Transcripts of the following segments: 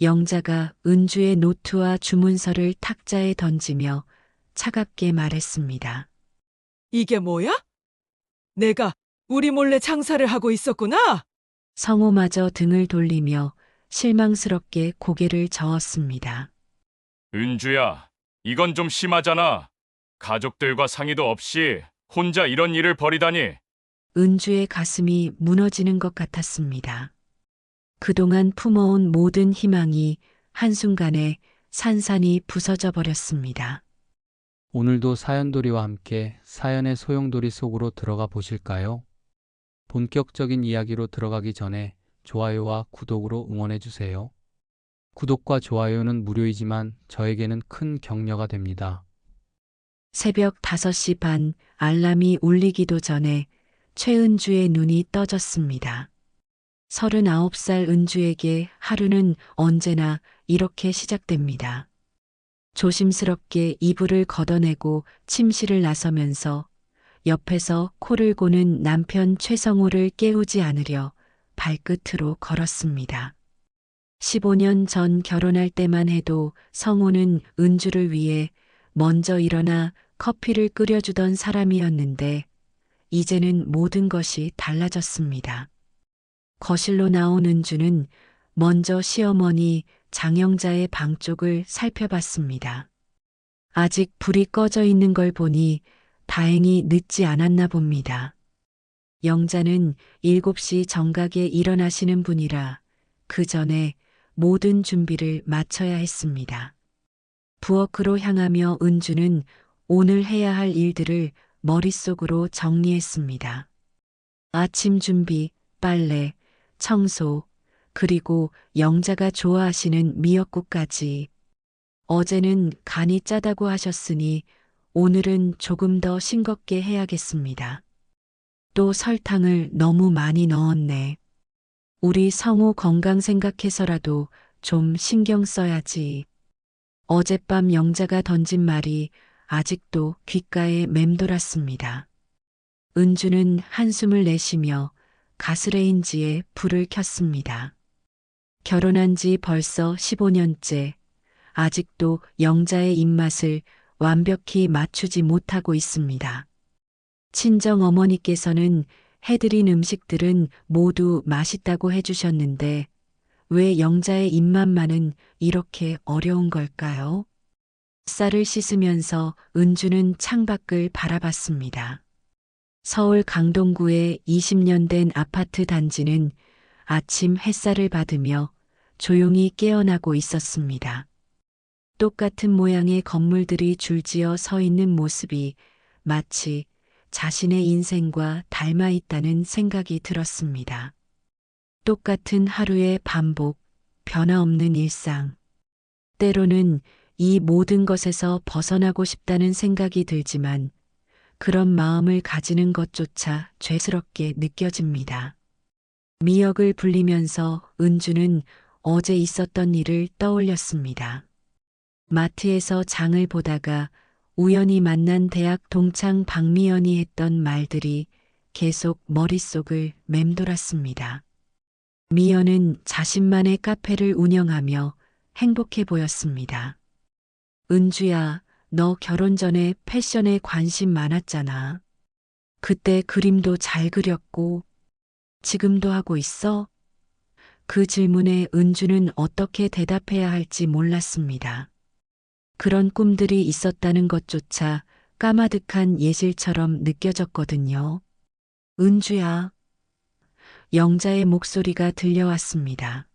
영자가 은주의 노트와 주문서를 탁자에 던지며 차갑게 말했습니다. 이게 뭐야? 내가 우리 몰래 장사를 하고 있었구나. 성호마저 등을 돌리며 실망스럽게 고개를 저었습니다. 은주야, 이건 좀 심하잖아. 가족들과 상의도 없이 혼자 이런 일을 벌이다니. 은주의 가슴이 무너지는 것 같았습니다. 그동안 품어온 모든 희망이 한순간에 산산이 부서져 버렸습니다. 오늘도 사연돌이와 함께 사연의 소용돌이 속으로 들어가 보실까요? 본격적인 이야기로 들어가기 전에 좋아요와 구독으로 응원해 주세요. 구독과 좋아요는 무료이지만 저에게는 큰 격려가 됩니다. 새벽 5시 반 알람이 울리기도 전에 최은주의 눈이 떠졌습니다. 39살 은주에게 하루는 언제나 이렇게 시작됩니다. 조심스럽게 이불을 걷어내고 침실을 나서면서 옆에서 코를 고는 남편 최성호를 깨우지 않으려 발끝으로 걸었습니다. 15년 전 결혼할 때만 해도 성호는 은주를 위해 먼저 일어나 커피를 끓여주던 사람이었는데 이제는 모든 것이 달라졌습니다. 거실로 나온 은주는 먼저 시어머니 장영자의 방 쪽을 살펴봤습니다. 아직 불이 꺼져 있는 걸 보니 다행히 늦지 않았나 봅니다. 영자는 7시 정각에 일어나시는 분이라 그 전에 모든 준비를 마쳐야 했습니다. 부엌으로 향하며 은주는 오늘 해야 할 일들을 머릿속으로 정리했습니다. 아침 준비, 빨래, 청소, 그리고 영자가 좋아하시는 미역국까지. 어제는 간이 짜다고 하셨으니 오늘은 조금 더 싱겁게 해야겠습니다. 또 설탕을 너무 많이 넣었네. 우리 성우 건강 생각해서라도 좀 신경 써야지. 어젯밤 영자가 던진 말이 아직도 귓가에 맴돌았습니다. 은주는 한숨을 내쉬며 가스레인지에 불을 켰습니다. 결혼한 지 벌써 15년째, 아직도 영자의 입맛을 완벽히 맞추지 못하고 있습니다. 친정 어머니께서는 해드린 음식들은 모두 맛있다고 해주셨는데 왜 영자의 입맛만은 이렇게 어려운 걸까요? 쌀을 씻으면서 은주는 창밖을 바라봤습니다. 서울 강동구의 20년 된 아파트 단지는 아침 햇살을 받으며 조용히 깨어나고 있었습니다. 똑같은 모양의 건물들이 줄지어 서 있는 모습이 마치 자신의 인생과 닮아 있다는 생각이 들었습니다. 똑같은 하루의 반복, 변화 없는 일상. 때로는 이 모든 것에서 벗어나고 싶다는 생각이 들지만 그런 마음을 가지는 것조차 죄스럽게 느껴집니다. 미역을 불리면서 은주는 어제 있었던 일을 떠올렸습니다. 마트에서 장을 보다가 우연히 만난 대학 동창 박미연이 했던 말들이 계속 머릿속을 맴돌았습니다. 미연은 자신만의 카페를 운영하며 행복해 보였습니다. 은주야, 너 결혼 전에 패션에 관심 많았잖아. 그때 그림도 잘 그렸고 지금도 하고 있어? 그 질문에 은주는 어떻게 대답해야 할지 몰랐습니다. 그런 꿈들이 있었다는 것조차 까마득한 예실처럼 느껴졌거든요. 은주야. 영자의 목소리가 들려왔습니다.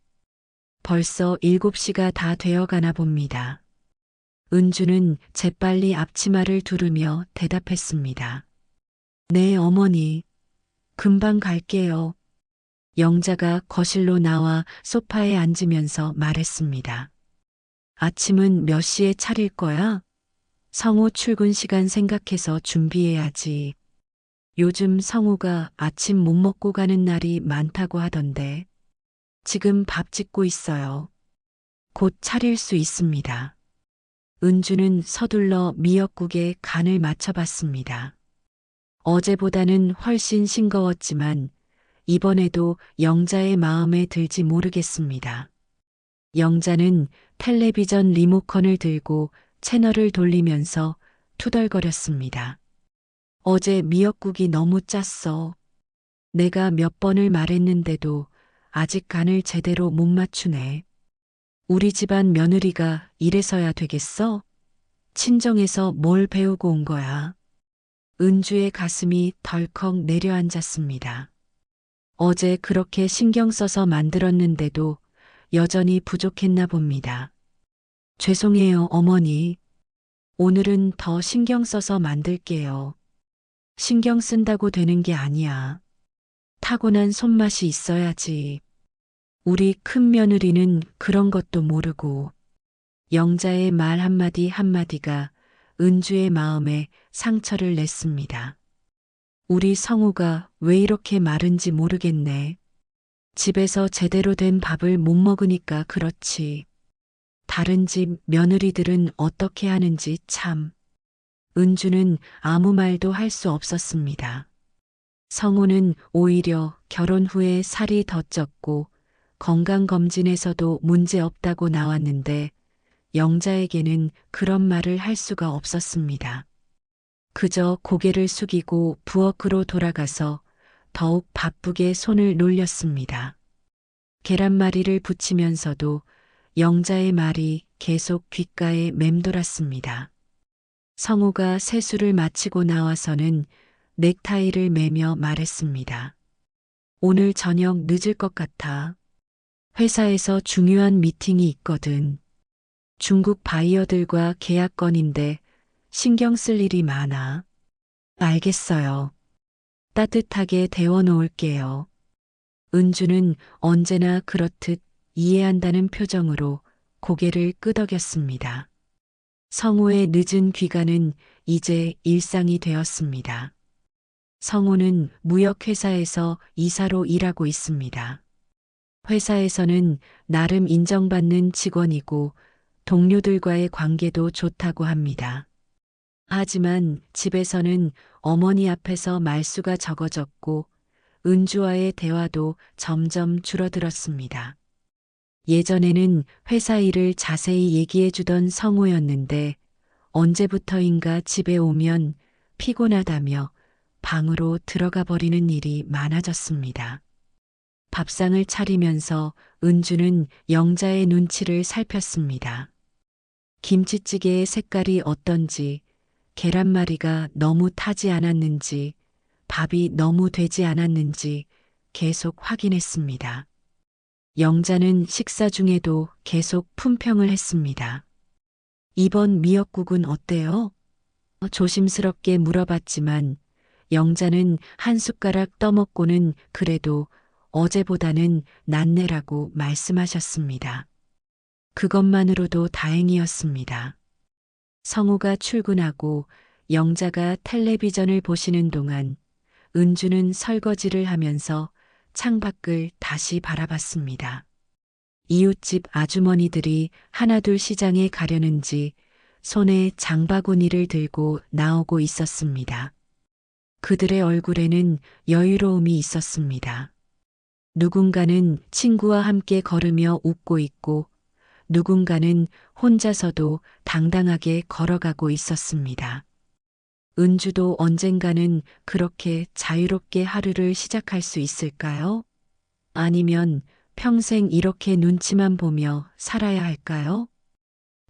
벌써 7시가 다 되어가나 봅니다. 은주는 재빨리 앞치마를 두르며 대답했습니다. 네, 어머니. 금방 갈게요. 영자가 거실로 나와 소파에 앉으면서 말했습니다. 아침은 몇 시에 차릴 거야? 성우 출근 시간 생각해서 준비해야지. 요즘 성우가 아침 못 먹고 가는 날이 많다고 하던데. 지금 밥 짓고 있어요. 곧 차릴 수 있습니다. 은주는 서둘러 미역국에 간을 맞춰봤습니다. 어제보다는 훨씬 싱거웠지만 이번에도 영자의 마음에 들지 모르겠습니다. 영자는 텔레비전 리모컨을 들고 채널을 돌리면서 투덜거렸습니다. 어제 미역국이 너무 짰어. 내가 몇 번을 말했는데도 아직 간을 제대로 못 맞추네. 우리 집안 며느리가 이래서야 되겠어? 친정에서 뭘 배우고 온 거야? 은주의 가슴이 덜컥 내려앉았습니다. 어제 그렇게 신경 써서 만들었는데도 여전히 부족했나 봅니다. 죄송해요, 어머니. 오늘은 더 신경 써서 만들게요. 신경 쓴다고 되는 게 아니야. 타고난 손맛이 있어야지. 우리 큰 며느리는 그런 것도 모르고. 영자의 말 한마디 한마디가 은주의 마음에 상처를 냈습니다. 우리 성우가 왜 이렇게 마른지 모르겠네. 집에서 제대로 된 밥을 못 먹으니까 그렇지. 다른 집 며느리들은 어떻게 하는지 참. 은주는 아무 말도 할 수 없었습니다. 성우는 오히려 결혼 후에 살이 더 쪘고 건강검진에서도 문제 없다고 나왔는데 영자에게는 그런 말을 할 수가 없었습니다. 그저 고개를 숙이고 부엌으로 돌아가서 더욱 바쁘게 손을 놀렸습니다. 계란말이를 부치면서도 영자의 말이 계속 귓가에 맴돌았습니다. 성우가 세수를 마치고 나와서는 넥타이를 매며 말했습니다. 오늘 저녁 늦을 것 같아. 회사에서 중요한 미팅이 있거든. 중국 바이어들과 계약 건인데 신경 쓸 일이 많아. 알겠어요. 따뜻하게 데워 놓을게요. 은주는 언제나 그렇듯 이해한다는 표정으로 고개를 끄덕였습니다. 성우의 늦은 귀가는 이제 일상이 되었습니다. 성우는 무역회사에서 이사로 일하고 있습니다. 회사에서는 나름 인정받는 직원이고 동료들과의 관계도 좋다고 합니다. 하지만 집에서는 어머니 앞에서 말수가 적어졌고 은주와의 대화도 점점 줄어들었습니다. 예전에는 회사 일을 자세히 얘기해 주던 성우였는데 언제부터인가 집에 오면 피곤하다며 방으로 들어가 버리는 일이 많아졌습니다. 밥상을 차리면서 은주는 영자의 눈치를 살폈습니다. 김치찌개의 색깔이 어떤지, 계란말이가 너무 타지 않았는지, 밥이 너무 되지 않았는지 계속 확인했습니다. 영자는 식사 중에도 계속 품평을 했습니다. 이번 미역국은 어때요? 조심스럽게 물어봤지만 영자는 한 숟가락 떠먹고는 그래도 어제보다는 낫네라고 말씀하셨습니다. 그것만으로도 다행이었습니다. 성우가 출근하고 영자가 텔레비전을 보시는 동안 은주는 설거지를 하면서 창밖을 다시 바라봤습니다. 이웃집 아주머니들이 하나둘 시장에 가려는지 손에 장바구니를 들고 나오고 있었습니다. 그들의 얼굴에는 여유로움이 있었습니다. 누군가는 친구와 함께 걸으며 웃고 있고 누군가는 혼자서도 당당하게 걸어가고 있었습니다. 은주도 언젠가는 그렇게 자유롭게 하루를 시작할 수 있을까요? 아니면 평생 이렇게 눈치만 보며 살아야 할까요?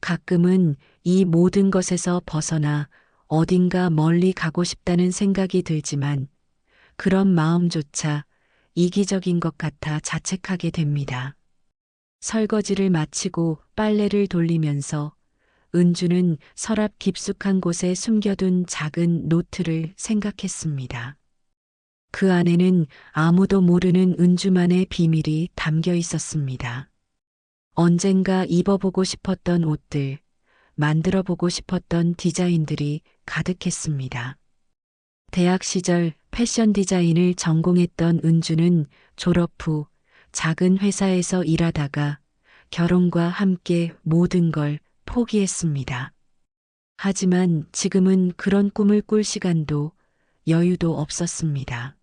가끔은 이 모든 것에서 벗어나 어딘가 멀리 가고 싶다는 생각이 들지만 그런 마음조차 이기적인 것 같아 자책하게 됩니다. 설거지를 마치고 빨래를 돌리면서 은주는 서랍 깊숙한 곳에 숨겨둔 작은 노트를 생각했습니다. 그 안에는 아무도 모르는 은주만의 비밀이 담겨 있었습니다. 언젠가 입어보고 싶었던 옷들, 만들어보고 싶었던 디자인들이 가득했습니다. 대학 시절 패션 디자인을 전공했던 은주는 졸업 후 작은 회사에서 일하다가 결혼과 함께 모든 걸 포기했습니다. 하지만 지금은 그런 꿈을 꿀 시간도 여유도 없었습니다.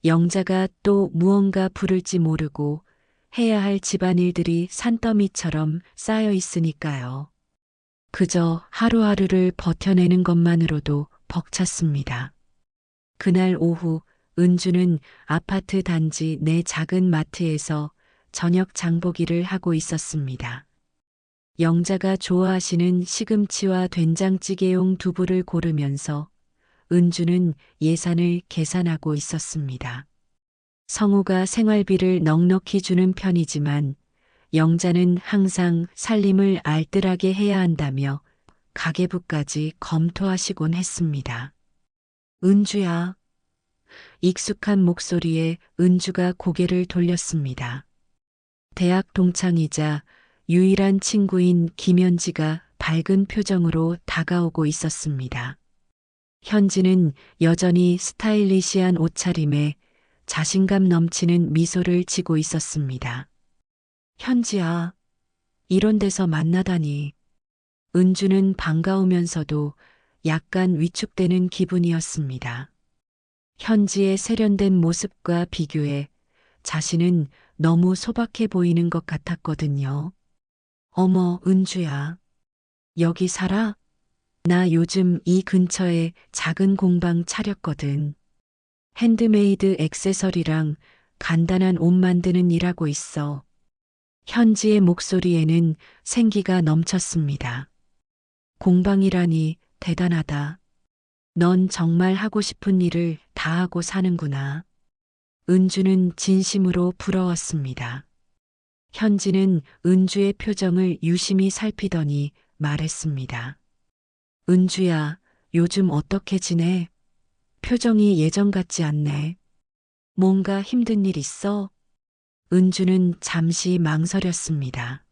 영자가 또 무언가 부를지 모르고 해야 할 집안일들이 산더미처럼 쌓여 있으니까요. 그저 하루하루를 버텨내는 것만으로도 벅찼습니다. 그날 오후 은주는 아파트 단지 내 작은 마트에서 저녁 장보기를 하고 있었습니다. 영자가 좋아하시는 시금치와 된장찌개용 두부를 고르면서 은주는 예산을 계산하고 있었습니다. 성우가 생활비를 넉넉히 주는 편이지만 영자는 항상 살림을 알뜰하게 해야 한다며 가계부까지 검토하시곤 했습니다. 은주야. 익숙한 목소리에 은주가 고개를 돌렸습니다. 대학 동창이자 유일한 친구인 김현지가 밝은 표정으로 다가오고 있었습니다. 현지는 여전히 스타일리시한 옷차림에 자신감 넘치는 미소를 지고 있었습니다. 현지야, 이런 데서 만나다니. 은주는 반가우면서도 약간 위축되는 기분이었습니다. 현지의 세련된 모습과 비교해 자신은 너무 소박해 보이는 것 같았거든요. 어머, 은주야. 여기 살아? 나 요즘 이 근처에 작은 공방 차렸거든. 핸드메이드 액세서리랑 간단한 옷 만드는 일 하고 있어. 현지의 목소리에는 생기가 넘쳤습니다. 공방이라니 대단하다. 넌 정말 하고 싶은 일을 다 하고 사는구나. 은주는 진심으로 부러웠습니다. 현지는 은주의 표정을 유심히 살피더니 말했습니다. 은주야, 요즘 어떻게 지내? 표정이 예전 같지 않네. 뭔가 힘든 일 있어? 은주는 잠시 망설였습니다.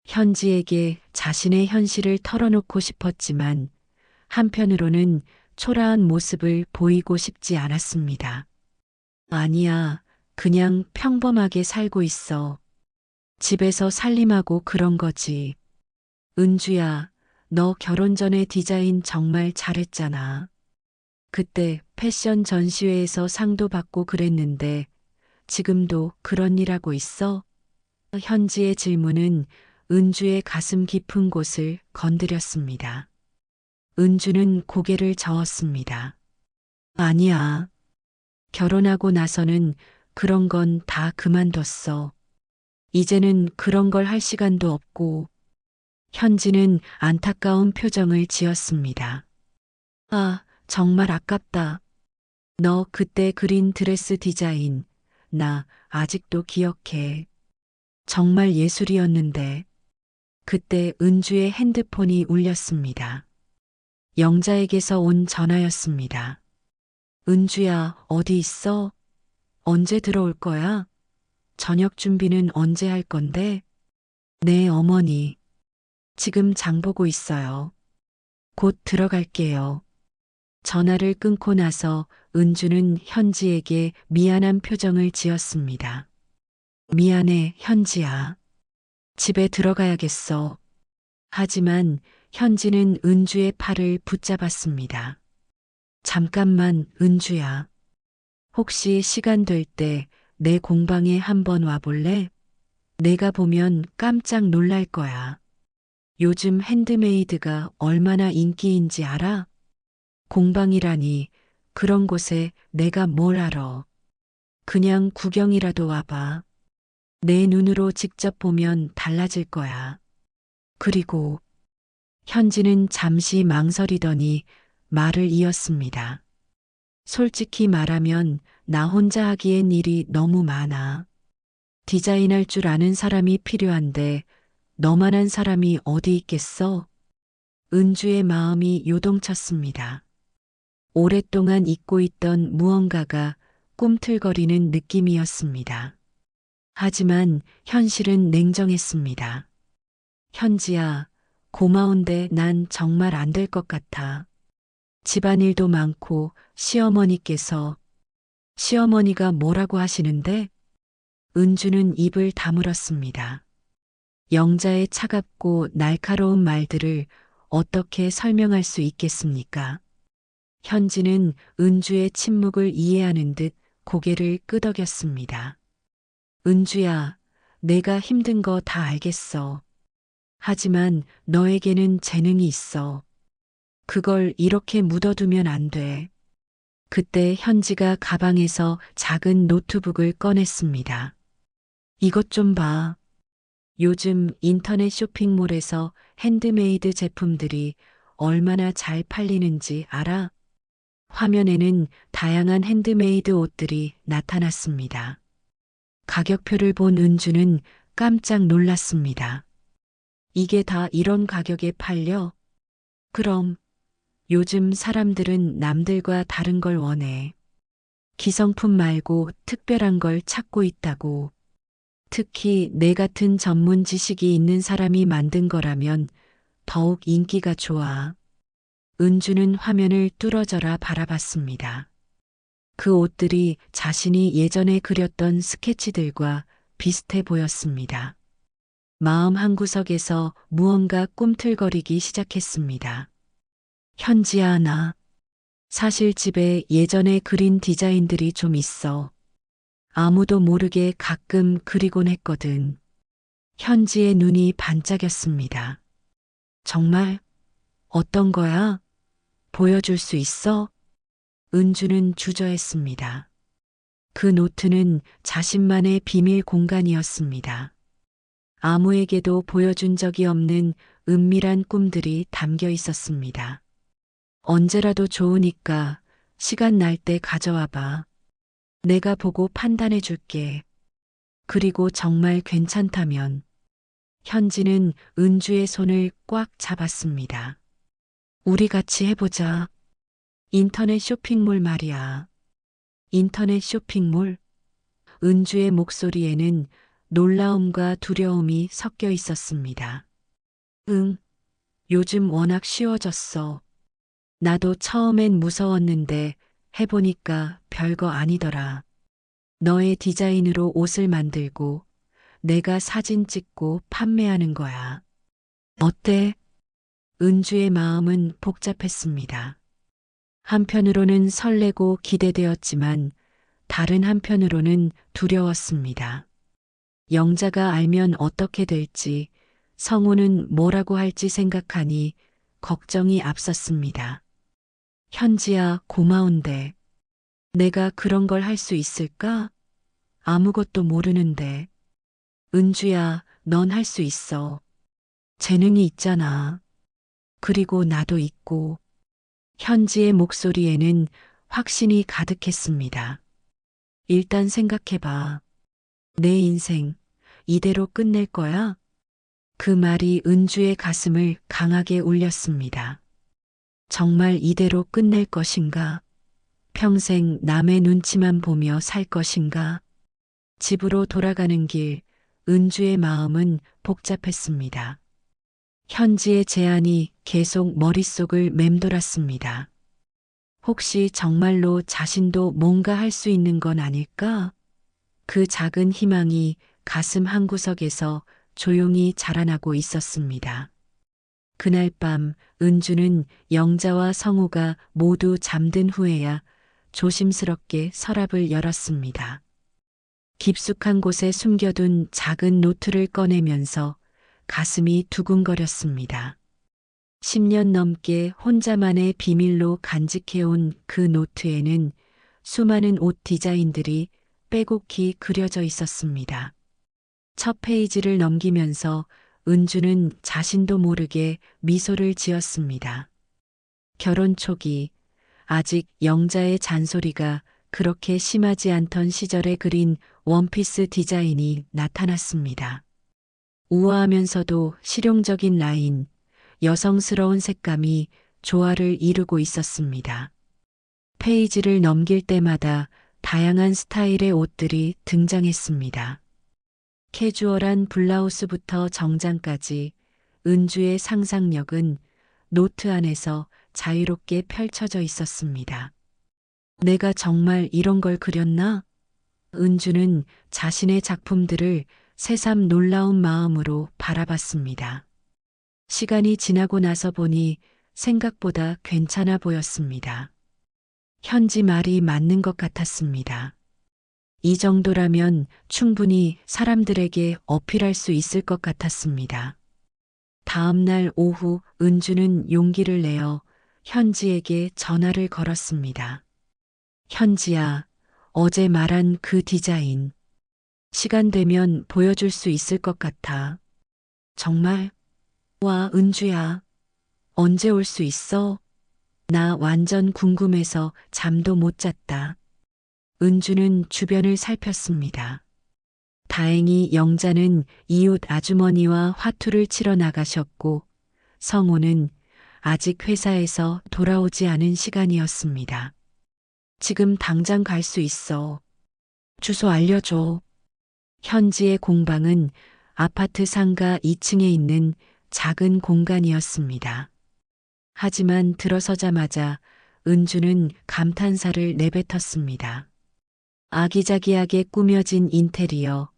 현지에게 자신의 현실을 털어놓고 싶었지만 한편으로는 초라한 모습을 보이고 싶지 않았습니다. 아니야, 그냥 평범하게 살고 있어. 집에서 살림하고 그런 거지. 은주야, 너 결혼 전에 디자인 정말 잘했잖아. 그때 패션 전시회에서 상도 받고 그랬는데 지금도 그런 일 하고 있어? 현지의 질문은 은주의 가슴 깊은 곳을 건드렸습니다. 은주는 고개를 저었습니다. 아니야. 결혼하고 나서는 그런 건 다 그만뒀어. 이제는 그런 걸 할 시간도 없고. 현지는 안타까운 표정을 지었습니다. 아, 정말 아깝다. 너 그때 그린 드레스 디자인, 나 아직도 기억해. 정말 예술이었는데. 그때 은주의 핸드폰이 울렸습니다. 영자에게서 온 전화였습니다. 은주야, 어디 있어? 언제 들어올 거야? 저녁 준비는 언제 할 건데? 네, 어머니. 지금 장 보고 있어요. 곧 들어갈게요. 전화를 끊고 나서 은주는 현지에게 미안한 표정을 지었습니다. 미안해, 현지야. 집에 들어가야겠어. 하지만 현지는 은주의 팔을 붙잡았습니다. 잠깐만, 은주야. 혹시 시간 될 때 내 공방에 한번 와볼래? 내가 보면 깜짝 놀랄 거야. 요즘 핸드메이드가 얼마나 인기인지 알아? 공방이라니, 그런 곳에 내가 뭘 알아. 그냥 구경이라도 와봐. 내 눈으로 직접 보면 달라질 거야. 그리고 현지는 잠시 망설이더니 말을 이었습니다. 솔직히 말하면 나 혼자 하기엔 일이 너무 많아. 디자인할 줄 아는 사람이 필요한데 너만한 사람이 어디 있겠어? 은주의 마음이 요동쳤습니다. 오랫동안 잊고 있던 무언가가 꿈틀거리는 느낌이었습니다. 하지만 현실은 냉정했습니다. 현지야, 고마운데 난 정말 안 될 것 같아. 집안일도 많고 시어머니가 뭐라고 하시는데? 은주는 입을 다물었습니다. 영자의 차갑고 날카로운 말들을 어떻게 설명할 수 있겠습니까? 현지는 은주의 침묵을 이해하는 듯 고개를 끄덕였습니다. 은주야, 내가 힘든 거 다 알겠어. 하지만 너에게는 재능이 있어. 그걸 이렇게 묻어두면 안 돼. 그때 현지가 가방에서 작은 노트북을 꺼냈습니다. 이것 좀 봐. 요즘 인터넷 쇼핑몰에서 핸드메이드 제품들이 얼마나 잘 팔리는지 알아? 화면에는 다양한 핸드메이드 옷들이 나타났습니다. 가격표를 본 은주는 깜짝 놀랐습니다. 이게 다 이런 가격에 팔려? 그럼 요즘 사람들은 남들과 다른 걸 원해. 기성품 말고 특별한 걸 찾고 있다고. 특히 내 같은 전문 지식이 있는 사람이 만든 거라면 더욱 인기가 좋아. 은주는 화면을 뚫어져라 바라봤습니다. 그 옷들이 자신이 예전에 그렸던 스케치들과 비슷해 보였습니다. 마음 한구석에서 무언가 꿈틀거리기 시작했습니다. 현지야, 나 사실 집에 예전에 그린 디자인들이 좀 있어. 아무도 모르게 가끔 그리곤 했거든. 현지의 눈이 반짝였습니다. 정말? 어떤 거야? 보여줄 수 있어? 은주는 주저했습니다. 그 노트는 자신만의 비밀 공간이었습니다. 아무에게도 보여준 적이 없는 은밀한 꿈들이 담겨 있었습니다. 언제라도 좋으니까 시간 날 때 가져와 봐. 내가 보고 판단해 줄게. 그리고 정말 괜찮다면 현지는 은주의 손을 꽉 잡았습니다. 우리 같이 해보자. 인터넷 쇼핑몰 말이야. 인터넷 쇼핑몰? 은주의 목소리에는 놀라움과 두려움이 섞여 있었습니다. 응, 요즘 워낙 쉬워졌어. 나도 처음엔 무서웠는데 해보니까 별거 아니더라. 너의 디자인으로 옷을 만들고 내가 사진 찍고 판매하는 거야. 어때? 은주의 마음은 복잡했습니다. 한편으로는 설레고 기대되었지만 다른 한편으로는 두려웠습니다. 영자가 알면 어떻게 될지, 성우는 뭐라고 할지 생각하니 걱정이 앞섰습니다. 현지야, 고마운데 내가 그런 걸 할 수 있을까? 아무것도 모르는데. 은주야, 넌 할 수 있어. 재능이 있잖아. 그리고 나도 있고. 현지의 목소리에는 확신이 가득했습니다. 일단 생각해봐. 내 인생 이대로 끝낼 거야? 그 말이 은주의 가슴을 강하게 울렸습니다. 정말 이대로 끝낼 것인가? 평생 남의 눈치만 보며 살 것인가? 집으로 돌아가는 길, 은주의 마음은 복잡했습니다. 현지의 제안이 계속 머릿속을 맴돌았습니다. 혹시 정말로 자신도 뭔가 할 수 있는 건 아닐까? 그 작은 희망이 가슴 한구석에서 조용히 자라나고 있었습니다. 그날 밤 은주는 영자와 성우가 모두 잠든 후에야 조심스럽게 서랍을 열었습니다. 깊숙한 곳에 숨겨둔 작은 노트를 꺼내면서 가슴이 두근거렸습니다. 10년 넘게 혼자만의 비밀로 간직해온 그 노트에는 수많은 옷 디자인들이 빼곡히 그려져 있었습니다. 첫 페이지를 넘기면서 은주는 자신도 모르게 미소를 지었습니다. 결혼 초기, 아직 영자의 잔소리가 그렇게 심하지 않던 시절에 그린 원피스 디자인이 나타났습니다. 우아하면서도 실용적인 라인, 여성스러운 색감이 조화를 이루고 있었습니다. 페이지를 넘길 때마다 다양한 스타일의 옷들이 등장했습니다. 캐주얼한 블라우스부터 정장까지 은주의 상상력은 노트 안에서 자유롭게 펼쳐져 있었습니다. 내가 정말 이런 걸 그렸나? 은주는 자신의 작품들을 새삼 놀라운 마음으로 바라봤습니다. 시간이 지나고 나서 보니 생각보다 괜찮아 보였습니다. 현지 말이 맞는 것 같았습니다. 이 정도라면 충분히 사람들에게 어필할 수 있을 것 같았습니다. 다음 날 오후 은주는 용기를 내어 현지에게 전화를 걸었습니다. 현지야, 어제 말한 그 디자인. 시간 되면 보여줄 수 있을 것 같아. 정말? 와, 은주야. 언제 올 수 있어? 나 완전 궁금해서 잠도 못 잤다. 은주는 주변을 살폈습니다. 다행히 영자는 이웃 아주머니와 화투를 치러 나가셨고 성호는 아직 회사에서 돌아오지 않은 시간이었습니다. 지금 당장 갈 수 있어. 주소 알려줘. 현지의 공방은 아파트 상가 2층에 있는 작은 공간이었습니다. 하지만 들어서자마자 은주는 감탄사를 내뱉었습니다. 아기자기하게 꾸며진 인테리어,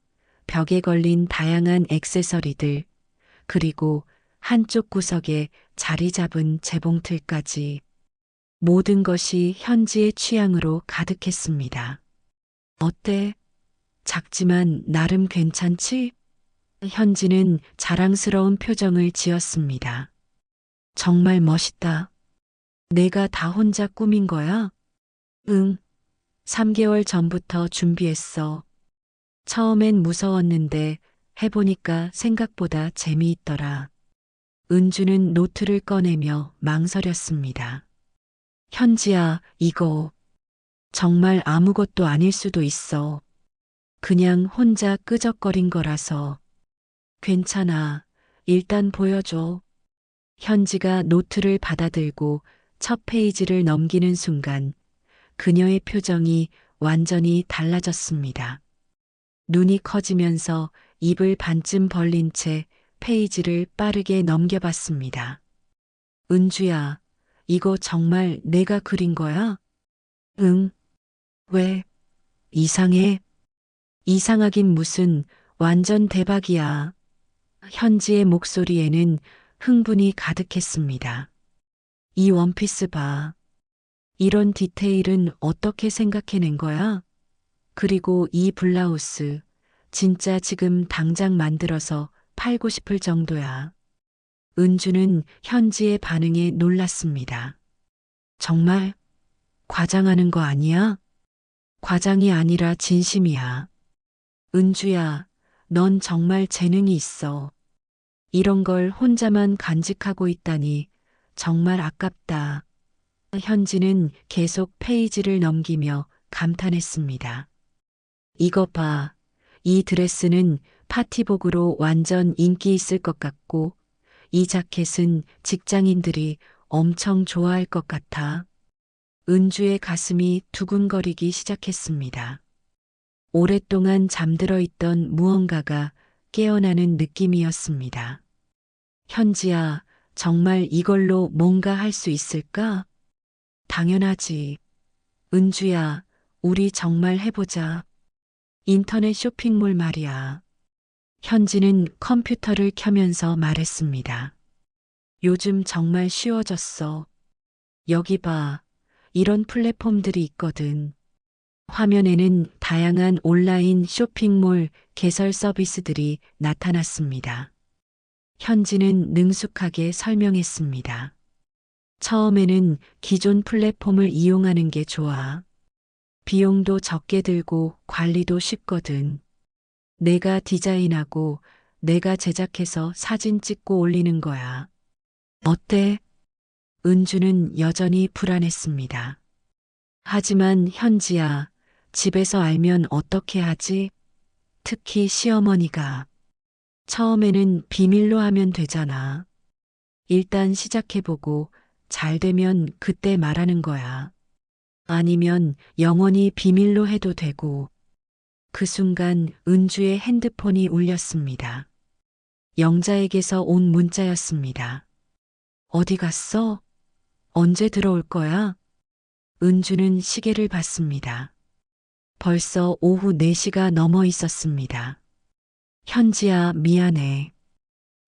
벽에 걸린 다양한 액세서리들, 그리고 한쪽 구석에 자리 잡은 재봉틀까지 모든 것이 현지의 취향으로 가득했습니다. 어때? 작지만 나름 괜찮지? 현지는 자랑스러운 표정을 지었습니다. 정말 멋있다. 내가 다 혼자 꾸민 거야? 응. 3개월 전부터 준비했어. 처음엔 무서웠는데 해보니까 생각보다 재미있더라. 은주는 노트를 꺼내며 망설였습니다. 현지야, 이거 정말 아무것도 아닐 수도 있어. 그냥 혼자 끄적거린 거라서. 괜찮아. 일단 보여줘. 현지가 노트를 받아들고 첫 페이지를 넘기는 순간 그녀의 표정이 완전히 달라졌습니다. 눈이 커지면서 입을 반쯤 벌린 채 페이지를 빠르게 넘겨봤습니다. 은주야, 이거 정말 내가 그린 거야? 응. 왜? 이상해? 이상하긴 무슨, 완전 대박이야. 현지의 목소리에는 흥분이 가득했습니다. 이 원피스 봐. 이런 디테일은 어떻게 생각해낸 거야? 그리고 이 블라우스, 진짜 지금 당장 만들어서 팔고 싶을 정도야. 은주는 현지의 반응에 놀랐습니다. 정말? 과장하는 거 아니야? 과장이 아니라 진심이야. 은주야, 넌 정말 재능이 있어. 이런 걸 혼자만 간직하고 있다니 정말 아깝다. 현지는 계속 페이지를 넘기며 감탄했습니다. 이거 봐. 이 드레스는 파티복으로 완전 인기 있을 것 같고, 이 자켓은 직장인들이 엄청 좋아할 것 같아. 은주의 가슴이 두근거리기 시작했습니다. 오랫동안 잠들어 있던 무언가가 깨어나는 느낌이었습니다. 현지야, 정말 이걸로 뭔가 할 수 있을까? 당연하지. 은주야, 우리 정말 해보자. 인터넷 쇼핑몰 말이야. 현지는 컴퓨터를 켜면서 말했습니다. 요즘 정말 쉬워졌어. 여기 봐. 이런 플랫폼들이 있거든. 화면에는 다양한 온라인 쇼핑몰 개설 서비스들이 나타났습니다. 현지는 능숙하게 설명했습니다. 처음에는 기존 플랫폼을 이용하는 게 좋아. 비용도 적게 들고 관리도 쉽거든. 내가 디자인하고 내가 제작해서 사진 찍고 올리는 거야. 어때? 은주는 여전히 불안했습니다. 하지만 현지야, 집에서 알면 어떻게 하지? 특히 시어머니가. 처음에는 비밀로 하면 되잖아. 일단 시작해보고 잘 되면 그때 말하는 거야. 아니면 영원히 비밀로 해도 되고. 그 순간 은주의 핸드폰이 울렸습니다. 영자에게서 온 문자였습니다. 어디 갔어? 언제 들어올 거야? 은주는 시계를 봤습니다. 벌써 오후 4시가 넘어 있었습니다. 현지야, 미안해.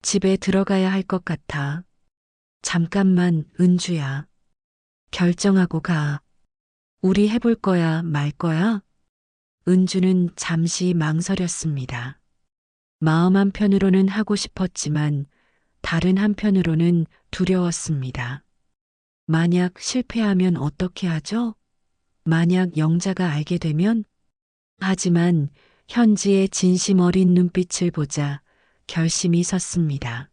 집에 들어가야 할 것 같아. 잠깐만, 은주야. 결정하고 가. 우리 해볼 거야, 말 거야? 은주는 잠시 망설였습니다. 마음 한편으로는 하고 싶었지만 다른 한편으로는 두려웠습니다. 만약 실패하면 어떻게 하죠? 만약 영자가 알게 되면? 하지만 현지의 진심 어린 눈빛을 보자 결심이 섰습니다.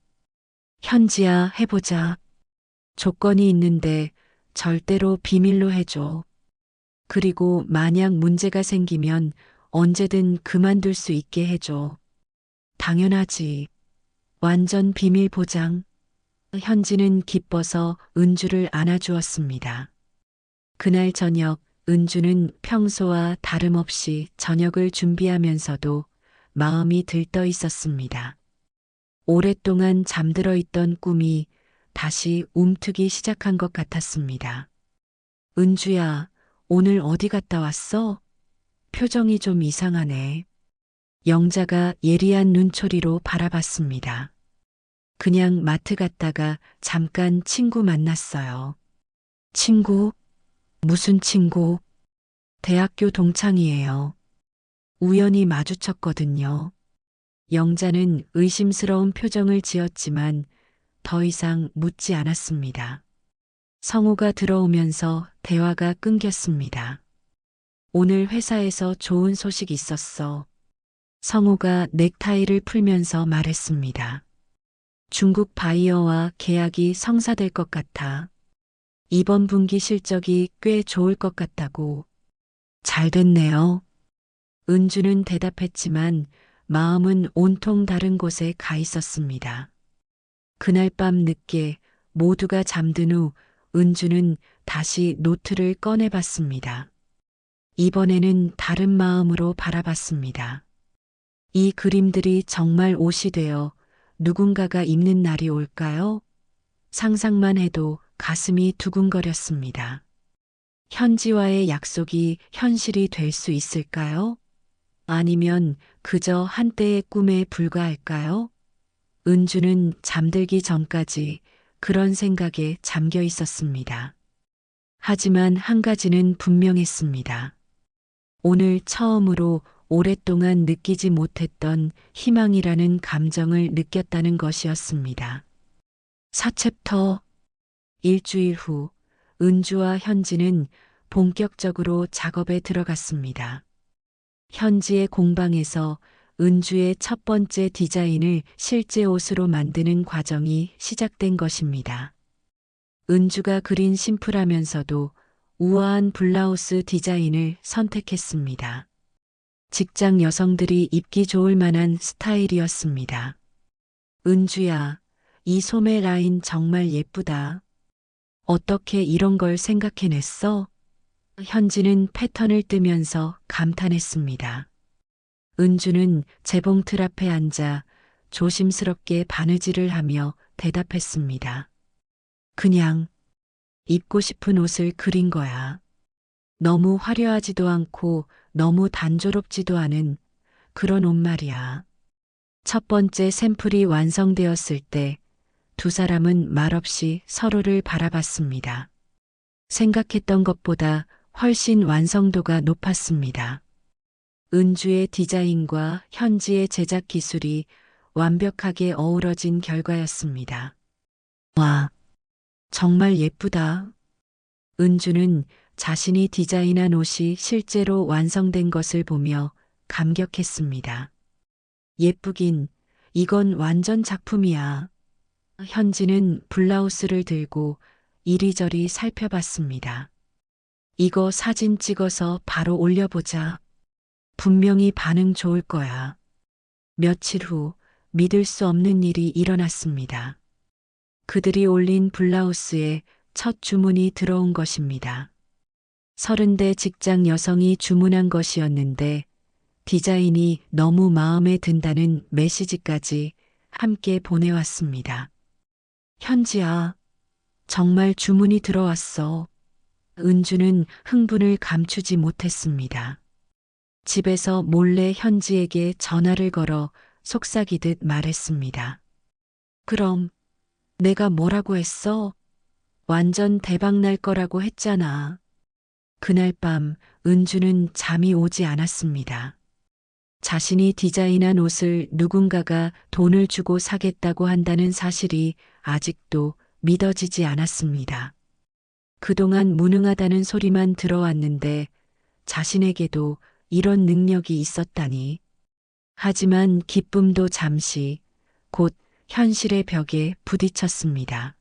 현지야, 해보자. 조건이 있는데 절대로 비밀로 해줘. 그리고 만약 문제가 생기면 언제든 그만둘 수 있게 해줘. 당연하지. 완전 비밀 보장. 현지는 기뻐서 은주를 안아주었습니다. 그날 저녁 은주는 평소와 다름없이 저녁을 준비하면서도 마음이 들떠 있었습니다. 오랫동안 잠들어 있던 꿈이 다시 움트기 시작한 것 같았습니다. 은주야, 오늘 어디 갔다 왔어? 표정이 좀 이상하네. 영자가 예리한 눈초리로 바라봤습니다. 그냥 마트 갔다가 잠깐 친구 만났어요. 친구? 무슨 친구? 대학교 동창이에요. 우연히 마주쳤거든요. 영자는 의심스러운 표정을 지었지만 더 이상 묻지 않았습니다. 성우가 들어오면서 대화가 끊겼습니다. 오늘 회사에서 좋은 소식 있었어. 성우가 넥타이를 풀면서 말했습니다. 중국 바이어와 계약이 성사될 것 같아. 이번 분기 실적이 꽤 좋을 것 같다고. 잘 됐네요. 은주는 대답했지만 마음은 온통 다른 곳에 가 있었습니다. 그날 밤 늦게 모두가 잠든 후 은주는 다시 노트를 꺼내봤습니다. 이번에는 다른 마음으로 바라봤습니다. 이 그림들이 정말 옷이 되어 누군가가 입는 날이 올까요? 상상만 해도 가슴이 두근거렸습니다. 현지와의 약속이 현실이 될 수 있을까요? 아니면 그저 한때의 꿈에 불과할까요? 은주는 잠들기 전까지 그런 생각에 잠겨 있었습니다. 하지만 한 가지는 분명했습니다. 오늘 처음으로 오랫동안 느끼지 못했던 희망이라는 감정을 느꼈다는 것이었습니다. 4챕터. 일주일 후 은주와 현지는 본격적으로 작업에 들어갔습니다. 현지의 공방에서 은주의 첫 번째 디자인을 실제 옷으로 만드는 과정이 시작된 것입니다. 은주가 그린 심플하면서도 우아한 블라우스 디자인을 선택했습니다. 직장 여성들이 입기 좋을 만한 스타일이었습니다. 은주야, 이 소매 라인 정말 예쁘다. 어떻게 이런 걸 생각해냈어? 현지는 패턴을 뜨면서 감탄했습니다. 은주는 재봉틀 앞에 앉아 조심스럽게 바느질을 하며 대답했습니다. 그냥 입고 싶은 옷을 그린 거야. 너무 화려하지도 않고 너무 단조롭지도 않은 그런 옷 말이야. 첫 번째 샘플이 완성되었을 때 두 사람은 말없이 서로를 바라봤습니다. 생각했던 것보다 훨씬 완성도가 높았습니다. 은주의 디자인과 현지의 제작 기술이 완벽하게 어우러진 결과였습니다. 와, 정말 예쁘다. 은주는 자신이 디자인한 옷이 실제로 완성된 것을 보며 감격했습니다. 예쁘긴, 이건 완전 작품이야. 현지는 블라우스를 들고 이리저리 살펴봤습니다. 이거 사진 찍어서 바로 올려보자. 분명히 반응 좋을 거야. 며칠 후 믿을 수 없는 일이 일어났습니다. 그들이 올린 블라우스에 첫 주문이 들어온 것입니다. 30대 직장 여성이 주문한 것이었는데 디자인이 너무 마음에 든다는 메시지까지 함께 보내왔습니다. 현지야, 정말 주문이 들어왔어. 은주는 흥분을 감추지 못했습니다. 집에서 몰래 현지에게 전화를 걸어 속삭이듯 말했습니다. 그럼 내가 뭐라고 했어? 완전 대박 날 거라고 했잖아. 그날 밤 은주는 잠이 오지 않았습니다. 자신이 디자인한 옷을 누군가가 돈을 주고 사겠다고 한다는 사실이 아직도 믿어지지 않았습니다. 그동안 무능하다는 소리만 들어왔는데 자신에게도 이런 능력이 있었다니. 하지만 기쁨도 잠시 곧 현실의 벽에 부딪혔습니다.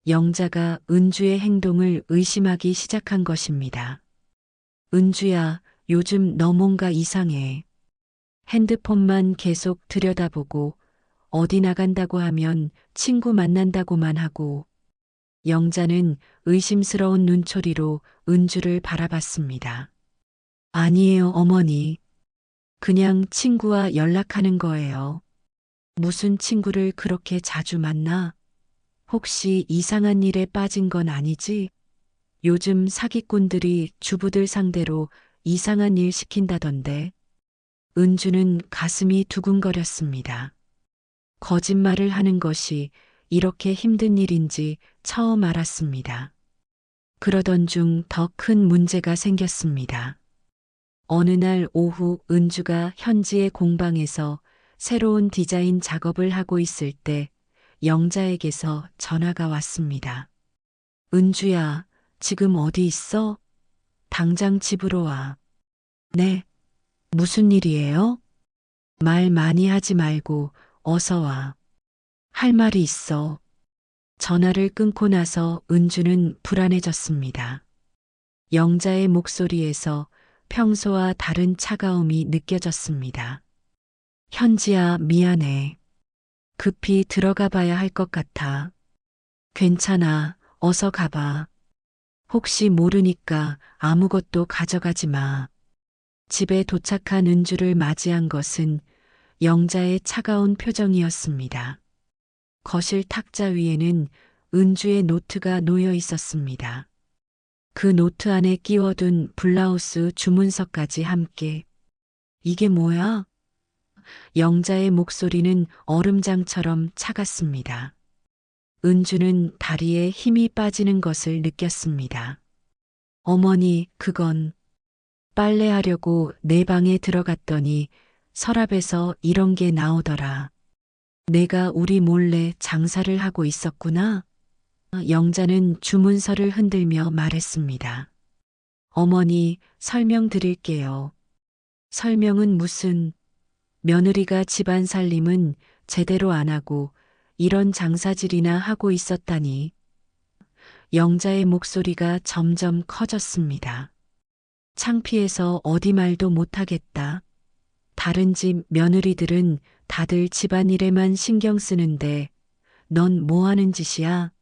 영자가 은주의 행동을 의심하기 시작한 것입니다. 은주야, 요즘 너 뭔가 이상해. 핸드폰만 계속 들여다보고 어디 나간다고 하면 친구 만난다고만 하고. 영자는 의심스러운 눈초리로 은주를 바라봤습니다. 아니에요, 어머니. 그냥 친구와 연락하는 거예요. 무슨 친구를 그렇게 자주 만나? 혹시 이상한 일에 빠진 건 아니지? 요즘 사기꾼들이 주부들 상대로 이상한 일 시킨다던데. 은주는 가슴이 두근거렸습니다. 거짓말을 하는 것이 이렇게 힘든 일인지 처음 알았습니다. 그러던 중 더 큰 문제가 생겼습니다. 어느 날 오후 은주가 현지의 공방에서 새로운 디자인 작업을 하고 있을 때 영자에게서 전화가 왔습니다. 은주야, 지금 어디 있어? 당장 집으로 와. 네. 무슨 일이에요? 말 많이 하지 말고 어서 와. 할 말이 있어. 전화를 끊고 나서 은주는 불안해졌습니다. 영자의 목소리에서 평소와 다른 차가움이 느껴졌습니다. 현지야, 미안해. 급히 들어가 봐야 할 것 같아. 괜찮아. 어서 가봐. 혹시 모르니까 아무것도 가져가지 마. 집에 도착한 은주를 맞이한 것은 영자의 차가운 표정이었습니다. 거실 탁자 위에는 은주의 노트가 놓여 있었습니다. 그 노트 안에 끼워둔 블라우스 주문서까지 함께. 이게 뭐야? 영자의 목소리는 얼음장처럼 차갔습니다. 은주는 다리에 힘이 빠지는 것을 느꼈습니다. 어머니, 그건 빨래하려고 내 방에 들어갔더니 서랍에서 이런 게 나오더라. 내가 우리 몰래 장사를 하고 있었구나. 영자는 주문서를 흔들며 말했습니다. 어머니, 설명드릴게요. 설명은 무슨, 며느리가 집안 살림은 제대로 안 하고 이런 장사질이나 하고 있었다니. 영자의 목소리가 점점 커졌습니다. 창피해서 어디 말도 못하겠다. 다른 집 며느리들은 다들 집안일에만 신경 쓰는데 넌 뭐 하는 짓이야?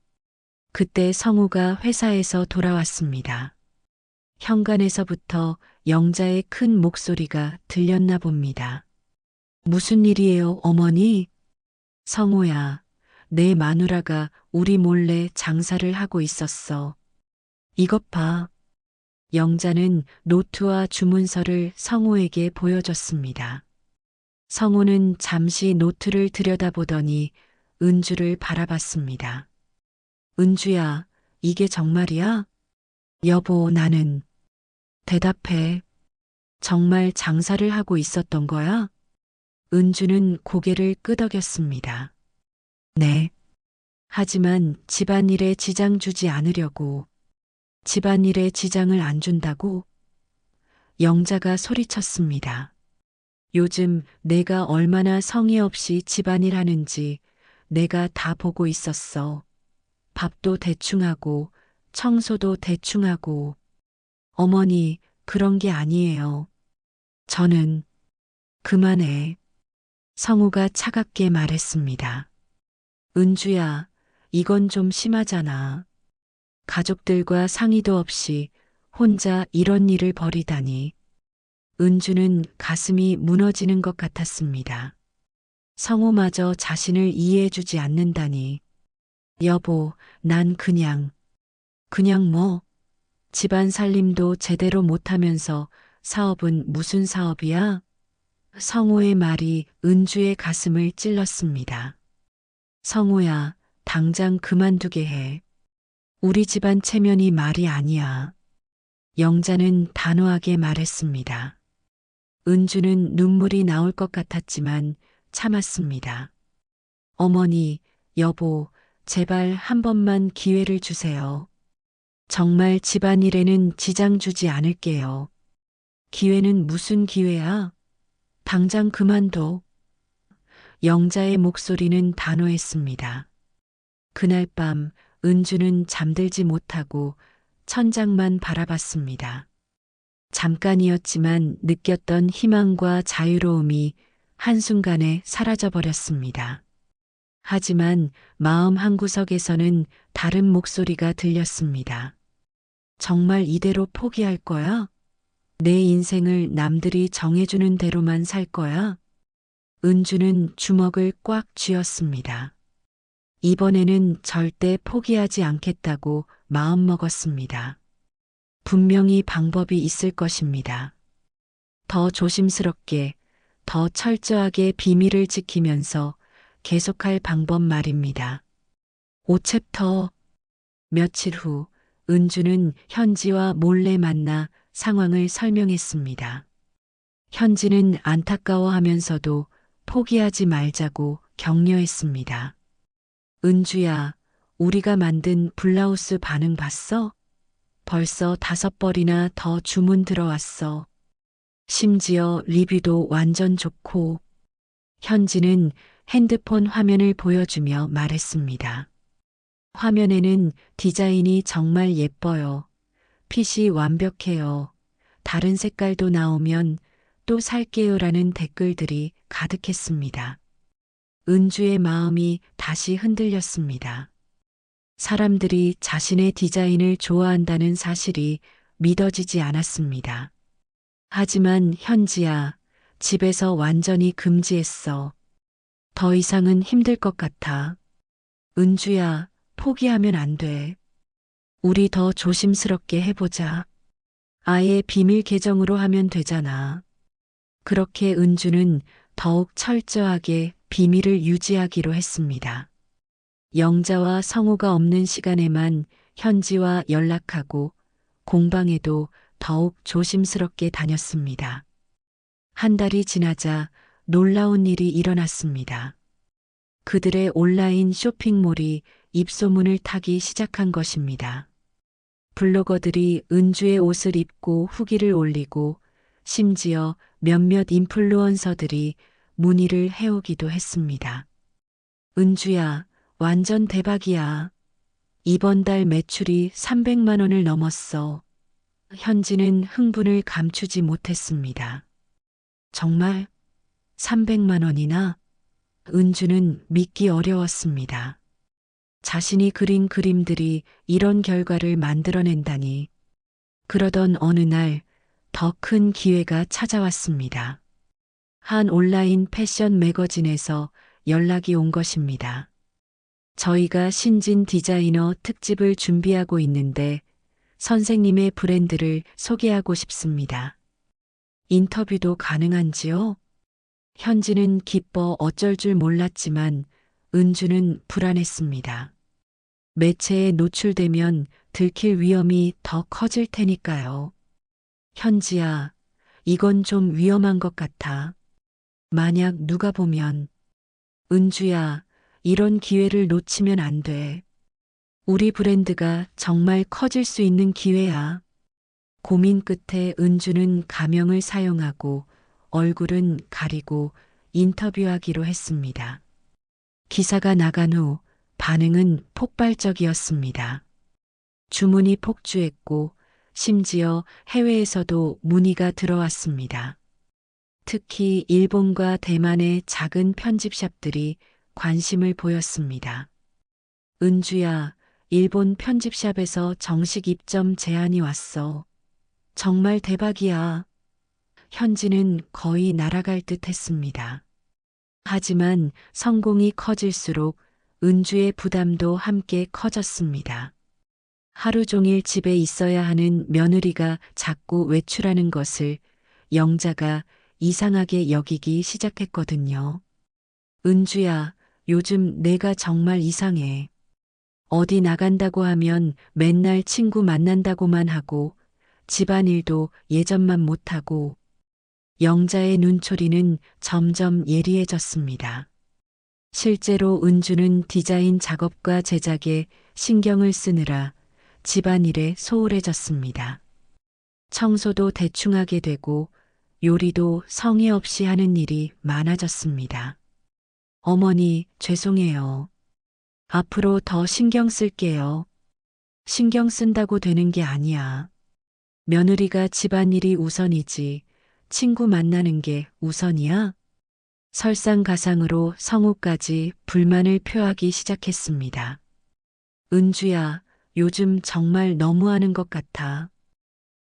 그때 성우가 회사에서 돌아왔습니다. 현관에서부터 영자의 큰 목소리가 들렸나 봅니다. 무슨 일이에요, 어머니? 성우야, 내 마누라가 우리 몰래 장사를 하고 있었어. 이것 봐. 영자는 노트와 주문서를 성우에게 보여줬습니다. 성우는 잠시 노트를 들여다보더니 은주를 바라봤습니다. 은주야, 이게 정말이야? 여보, 나는. 대답해. 정말 장사를 하고 있었던 거야? 은주는 고개를 끄덕였습니다. 네. 하지만 집안일에 지장 주지 않으려고. 집안일에 지장을 안 준다고? 영자가 소리쳤습니다. 요즘 내가 얼마나 성의 없이 집안일 하는지 내가 다 보고 있었어. 밥도 대충 하고 청소도 대충 하고. 어머니, 그런 게 아니에요. 저는 그만해. 성우가 차갑게 말했습니다. 은주야, 이건 좀 심하잖아. 가족들과 상의도 없이 혼자 이런 일을 벌이다니. 은주는 가슴이 무너지는 것 같았습니다. 성우마저 자신을 이해해주지 않는다니. 여보, 난 그냥 뭐, 집안 살림도 제대로 못하면서 사업은 무슨 사업이야? 성우의 말이 은주의 가슴을 찔렀습니다. 성우야, 당장 그만두게 해. 우리 집안 체면이 말이 아니야. 영자는 단호하게 말했습니다. 은주는 눈물이 나올 것 같았지만 참았습니다. 어머니, 여보, 제발 한 번만 기회를 주세요. 정말 집안일에는 지장 주지 않을게요. 기회는 무슨 기회야? 당장 그만둬. 영자의 목소리는 단호했습니다. 그날 밤 은주는 잠들지 못하고 천장만 바라봤습니다. 잠깐이었지만 느꼈던 희망과 자유로움이 한순간에 사라져버렸습니다. 하지만 마음 한구석에서는 다른 목소리가 들렸습니다. 정말 이대로 포기할 거야? 내 인생을 남들이 정해주는 대로만 살 거야? 은주는 주먹을 꽉 쥐었습니다. 이번에는 절대 포기하지 않겠다고 마음먹었습니다. 분명히 방법이 있을 것입니다. 더 조심스럽게, 더 철저하게 비밀을 지키면서 계속할 방법 말입니다. 5챕터. 며칠 후 은주는 현지와 몰래 만나 상황을 설명했습니다. 현지는 안타까워하면서도 포기하지 말자고 격려했습니다. 은주야, 우리가 만든 블라우스 반응 봤어? 벌써 5벌이나 더 주문 들어왔어. 심지어 리뷰도 완전 좋고. 현지는 핸드폰 화면을 보여주며 말했습니다. 화면에는 디자인이 정말 예뻐요. 핏이 완벽해요. 다른 색깔도 나오면 또 살게요라는 댓글들이 가득했습니다. 은주의 마음이 다시 흔들렸습니다. 사람들이 자신의 디자인을 좋아한다는 사실이 믿어지지 않았습니다. 하지만 현지야, 집에서 완전히 금지했어. 더 이상은 힘들 것 같아. 은주야, 포기하면 안 돼. 우리 더 조심스럽게 해보자. 아예 비밀 계정으로 하면 되잖아. 그렇게 은주는 더욱 철저하게 비밀을 유지하기로 했습니다. 영자와 성우가 없는 시간에만 현지와 연락하고 공방에도 더욱 조심스럽게 다녔습니다. 한 달이 지나자 놀라운 일이 일어났습니다. 그들의 온라인 쇼핑몰이 입소문을 타기 시작한 것입니다. 블로거들이 은주의 옷을 입고 후기를 올리고 심지어 몇몇 인플루언서들이 문의를 해오기도 했습니다. 은주야, 완전 대박이야. 이번 달 매출이 300만 원을 넘었어. 현지는 흥분을 감추지 못했습니다. 정말 300만 원이나? 은주는 믿기 어려웠습니다. 자신이 그린 그림들이 이런 결과를 만들어낸다니. 그러던 어느 날 더 큰 기회가 찾아왔습니다. 한 온라인 패션 매거진에서 연락이 온 것입니다. 저희가 신진 디자이너 특집을 준비하고 있는데 선생님의 브랜드를 소개하고 싶습니다. 인터뷰도 가능한지요? 현지는 기뻐 어쩔 줄 몰랐지만 은주는 불안했습니다. 매체에 노출되면 들킬 위험이 더 커질 테니까요. 현지야, 이건 좀 위험한 것 같아. 만약 누가 보면. 은주야, 이런 기회를 놓치면 안 돼. 우리 브랜드가 정말 커질 수 있는 기회야. 고민 끝에 은주는 가명을 사용하고 얼굴은 가리고 인터뷰하기로 했습니다. 기사가 나간 후 반응은 폭발적이었습니다. 주문이 폭주했고 심지어 해외에서도 문의가 들어왔습니다. 특히 일본과 대만의 작은 편집샵들이 관심을 보였습니다. 은주야, 일본 편집샵에서 정식 입점 제안이 왔어. 정말 대박이야. 현지는 거의 날아갈 듯 했습니다. 하지만 성공이 커질수록 은주의 부담도 함께 커졌습니다. 하루 종일 집에 있어야 하는 며느리가 자꾸 외출하는 것을 영자가 이상하게 여기기 시작했거든요. 은주야, 요즘 내가 정말 이상해. 어디 나간다고 하면 맨날 친구 만난다고만 하고 집안일도 예전만 못하고 영자의 눈초리는 점점 예리해졌습니다. 실제로 은주는 디자인 작업과 제작에 신경을 쓰느라 집안일에 소홀해졌습니다. 청소도 대충 하게 되고 요리도 성의 없이 하는 일이 많아졌습니다. 어머니, 죄송해요. 앞으로 더 신경 쓸게요. 신경 쓴다고 되는 게 아니야. 며느리가 집안일이 우선이지 친구 만나는 게 우선이야? 설상가상으로 성우까지 불만을 표하기 시작했습니다. 은주야, 요즘 정말 너무하는 것 같아.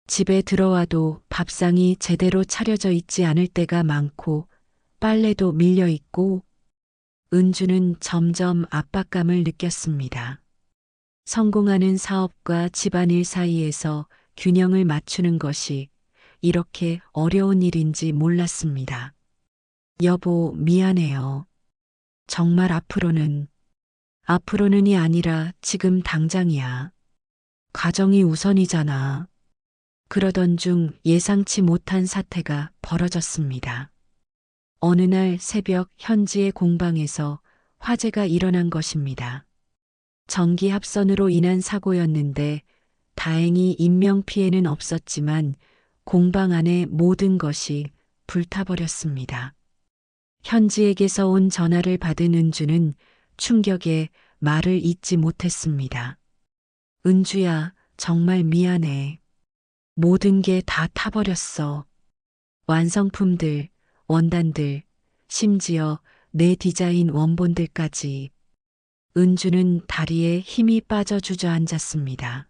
집에 들어와도 밥상이 제대로 차려져 있지 않을 때가 많고 빨래도 밀려 있고 은주는 점점 압박감을 느꼈습니다. 성공하는 사업과 집안일 사이에서 균형을 맞추는 것이 이렇게 어려운 일인지 몰랐습니다. 여보, 미안해요. 정말 앞으로는이 아니라 지금 당장이야. 가정이 우선이잖아. 그러던 중 예상치 못한 사태가 벌어졌습니다. 어느 날 새벽 현지의 공방에서 화재가 일어난 것입니다. 전기 합선으로 인한 사고였는데 다행히 인명피해는 없었지만 공방 안의 모든 것이 불타버렸습니다. 현지에게서 온 전화를 받은 은주는 충격에 말을 잇지 못했습니다. 은주야, 정말 미안해. 모든 게 다 타버렸어. 완성품들, 원단들, 심지어 내 디자인 원본들까지. 은주는 다리에 힘이 빠져 주저앉았습니다.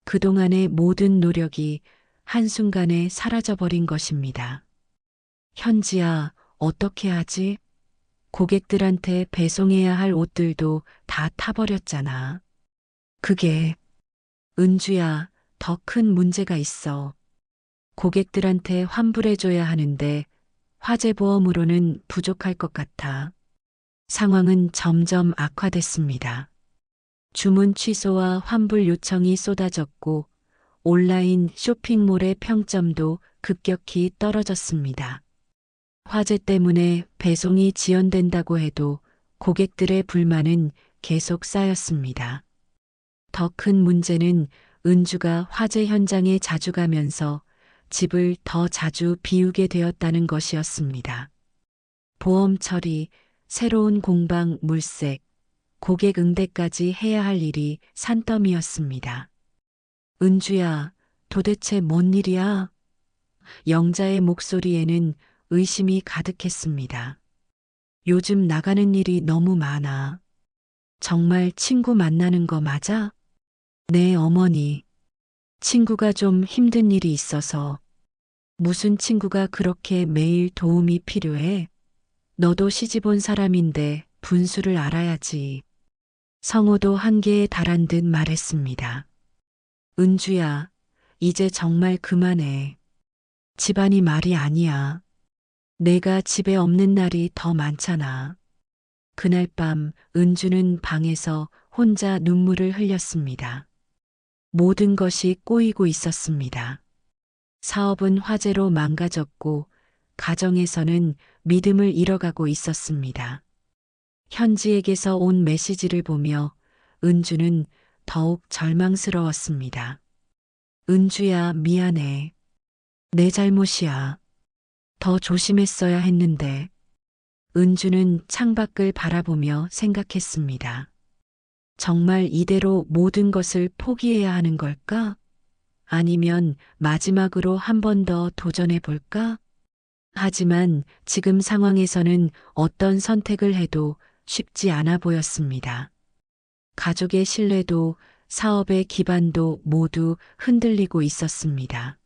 그동안의 모든 노력이 한순간에 사라져버린 것입니다. 현지야, 어떻게 하지? 고객들한테 배송해야 할 옷들도 다 타버렸잖아. 은주야, 더 큰 문제가 있어. 고객들한테 환불해줘야 하는데 화재보험으로는 부족할 것 같아. 상황은 점점 악화됐습니다. 주문 취소와 환불 요청이 쏟아졌고 온라인 쇼핑몰의 평점도 급격히 떨어졌습니다. 화재 때문에 배송이 지연된다고 해도 고객들의 불만은 계속 쌓였습니다. 더 큰 문제는 은주가 화재 현장에 자주 가면서 집을 더 자주 비우게 되었다는 것이었습니다. 보험 처리, 새로운 공방 물색, 고객 응대까지 해야 할 일이 산더미였습니다. 은주야, 도대체 뭔 일이야? 영자의 목소리에는 의심이 가득했습니다. 요즘 나가는 일이 너무 많아. 정말 친구 만나는 거 맞아? 네, 어머니. 친구가 좀 힘든 일이 있어서. 무슨 친구가 그렇게 매일 도움이 필요해? 너도 시집 온 사람인데 분수를 알아야지. 성호도 한계에 달한 듯 말했습니다. 은주야, 이제 정말 그만해. 집안이 말이 아니야. 내가 집에 없는 날이 더 많잖아. 그날 밤 은주는 방에서 혼자 눈물을 흘렸습니다. 모든 것이 꼬이고 있었습니다. 사업은 화재로 망가졌고 가정에서는 믿음을 잃어가고 있었습니다. 현지에게서 온 메시지를 보며 은주는 더욱 절망스러웠습니다. 은주야, 미안해. 내 잘못이야. 더 조심했어야 했는데. 은주는 창밖을 바라보며 생각했습니다. 정말 이대로 모든 것을 포기해야 하는 걸까? 아니면 마지막으로 한 번 더 도전해 볼까? 하지만 지금 상황에서는 어떤 선택을 해도 쉽지 않아 보였습니다. 가족의 신뢰도 사업의 기반도 모두 흔들리고 있었습니다.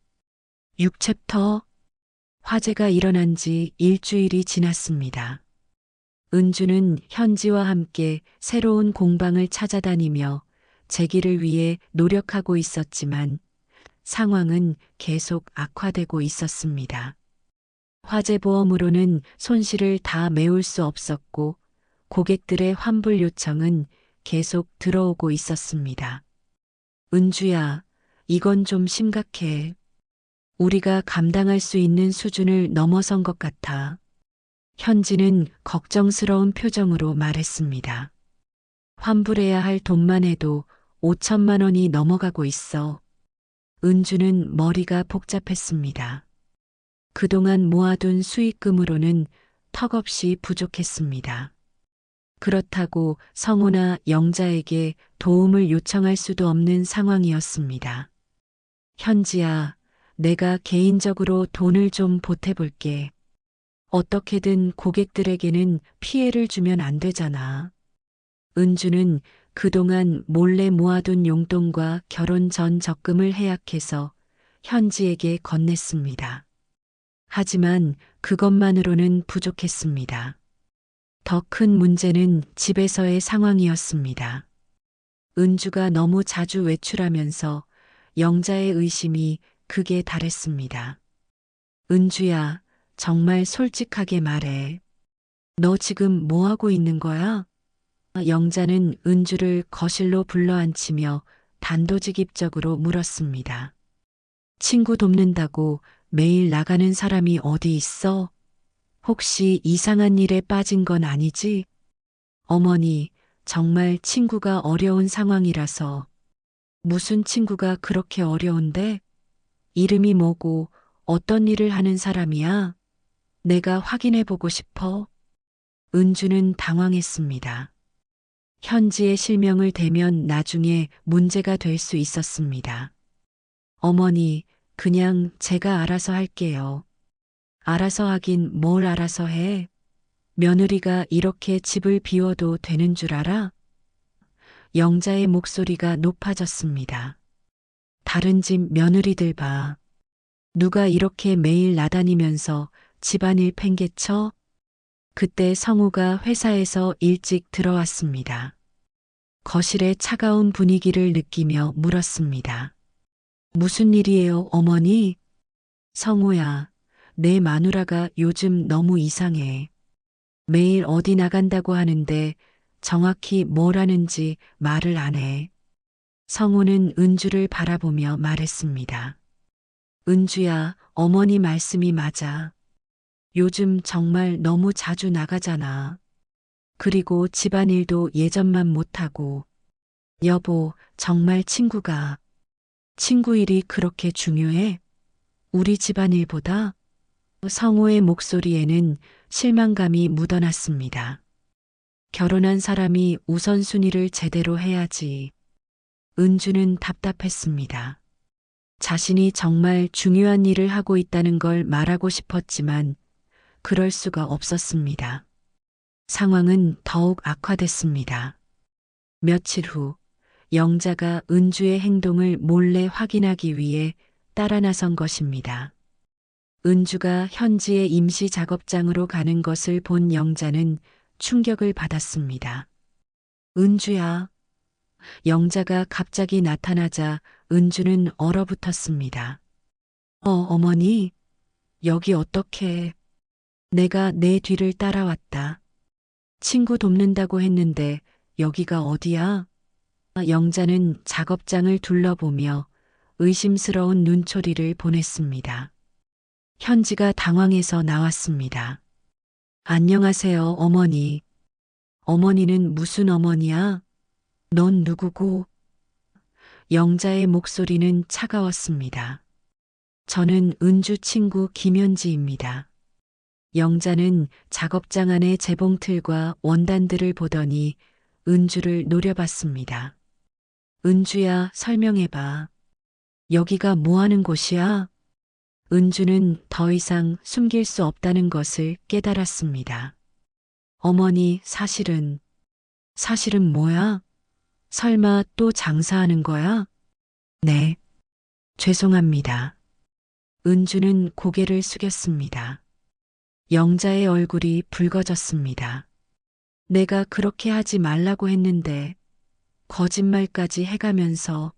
6챕터 화재가 일어난 지 일주일이 지났습니다. 은주는 현지와 함께 새로운 공방을 찾아다니며 재기를 위해 노력하고 있었지만 상황은 계속 악화되고 있었습니다. 화재보험으로는 손실을 다 메울 수 없었고 고객들의 환불 요청은 계속 들어오고 있었습니다. 은주야, 이건 좀 심각해. 우리가 감당할 수 있는 수준을 넘어선 것 같아. 현지는 걱정스러운 표정으로 말했습니다. 환불해야 할 돈만 해도 5천만 원이 넘어가고 있어. 은주는 머리가 복잡했습니다. 그동안 모아둔 수익금으로는 턱없이 부족했습니다. 그렇다고 성우나 영자에게 도움을 요청할 수도 없는 상황이었습니다. 현지야, 내가 개인적으로 돈을 좀 보태볼게. 어떻게든 고객들에게는 피해를 주면 안 되잖아. 은주는 그동안 몰래 모아둔 용돈과 결혼 전 적금을 해약해서 현지에게 건넸습니다. 하지만 그것만으로는 부족했습니다. 더 큰 문제는 집에서의 상황이었습니다. 은주가 너무 자주 외출하면서 영자의 의심이 극에 달했습니다. 은주야, 정말 솔직하게 말해. 너 지금 뭐 하고 있는 거야? 영자는 은주를 거실로 불러앉히며 단도직입적으로 물었습니다. 친구 돕는다고 매일 나가는 사람이 어디 있어? 혹시 이상한 일에 빠진 건 아니지? 어머니, 정말 친구가 어려운 상황이라서. 무슨 친구가 그렇게 어려운데? 이름이 뭐고 어떤 일을 하는 사람이야? 내가 확인해 보고 싶어. 은주는 당황했습니다. 현지의 실명을 대면 나중에 문제가 될 수 있었습니다. 어머니, 그냥 제가 알아서 할게요. 알아서 하긴 뭘 알아서 해. 며느리가 이렇게 집을 비워도 되는 줄 알아? 영자의 목소리가 높아졌습니다. 다른 집 며느리들 봐. 누가 이렇게 매일 나다니면서 집안일 팽개쳐? 그때 성우가 회사에서 일찍 들어왔습니다. 거실의 차가운 분위기를 느끼며 물었습니다. 무슨 일이에요, 어머니? 성우야, 내 마누라가 요즘 너무 이상해. 매일 어디 나간다고 하는데 정확히 뭘 하는지 말을 안 해. 성우는 은주를 바라보며 말했습니다. 은주야, 어머니 말씀이 맞아. 요즘 정말 너무 자주 나가잖아. 그리고 집안일도 예전만 못하고. 여보, 정말 친구 일이 그렇게 중요해? 우리 집안일보다? 성우의 목소리에는 실망감이 묻어났습니다. 결혼한 사람이 우선순위를 제대로 해야지. 은주는 답답했습니다. 자신이 정말 중요한 일을 하고 있다는 걸 말하고 싶었지만 그럴 수가 없었습니다. 상황은 더욱 악화됐습니다. 며칠 후 영자가 은주의 행동을 몰래 확인하기 위해 따라 나선 것입니다. 은주가 현지의 임시 작업장으로 가는 것을 본 영자는 충격을 받았습니다. 은주야. 영자가 갑자기 나타나자 은주는 얼어붙었습니다. 어머니, 여기 어떻게? 내가 내 뒤를 따라왔다. 친구 돕는다고 했는데 여기가 어디야? 영자는 작업장을 둘러보며 의심스러운 눈초리를 보냈습니다. 현지가 당황해서 나왔습니다. 안녕하세요, 어머니. 어머니는 무슨 어머니야? 넌 누구고? 영자의 목소리는 차가웠습니다. 저는 은주 친구 김현지입니다. 영자는 작업장 안의 재봉틀과 원단들을 보더니 은주를 노려봤습니다. 은주야, 설명해봐. 여기가 뭐 하는 곳이야? 은주는 더 이상 숨길 수 없다는 것을 깨달았습니다. 어머니, 사실은 뭐야? 설마 또 장사하는 거야? 네. 죄송합니다. 은주는 고개를 숙였습니다. 영자의 얼굴이 붉어졌습니다. 내가 그렇게 하지 말라고 했는데 거짓말까지 해가면서.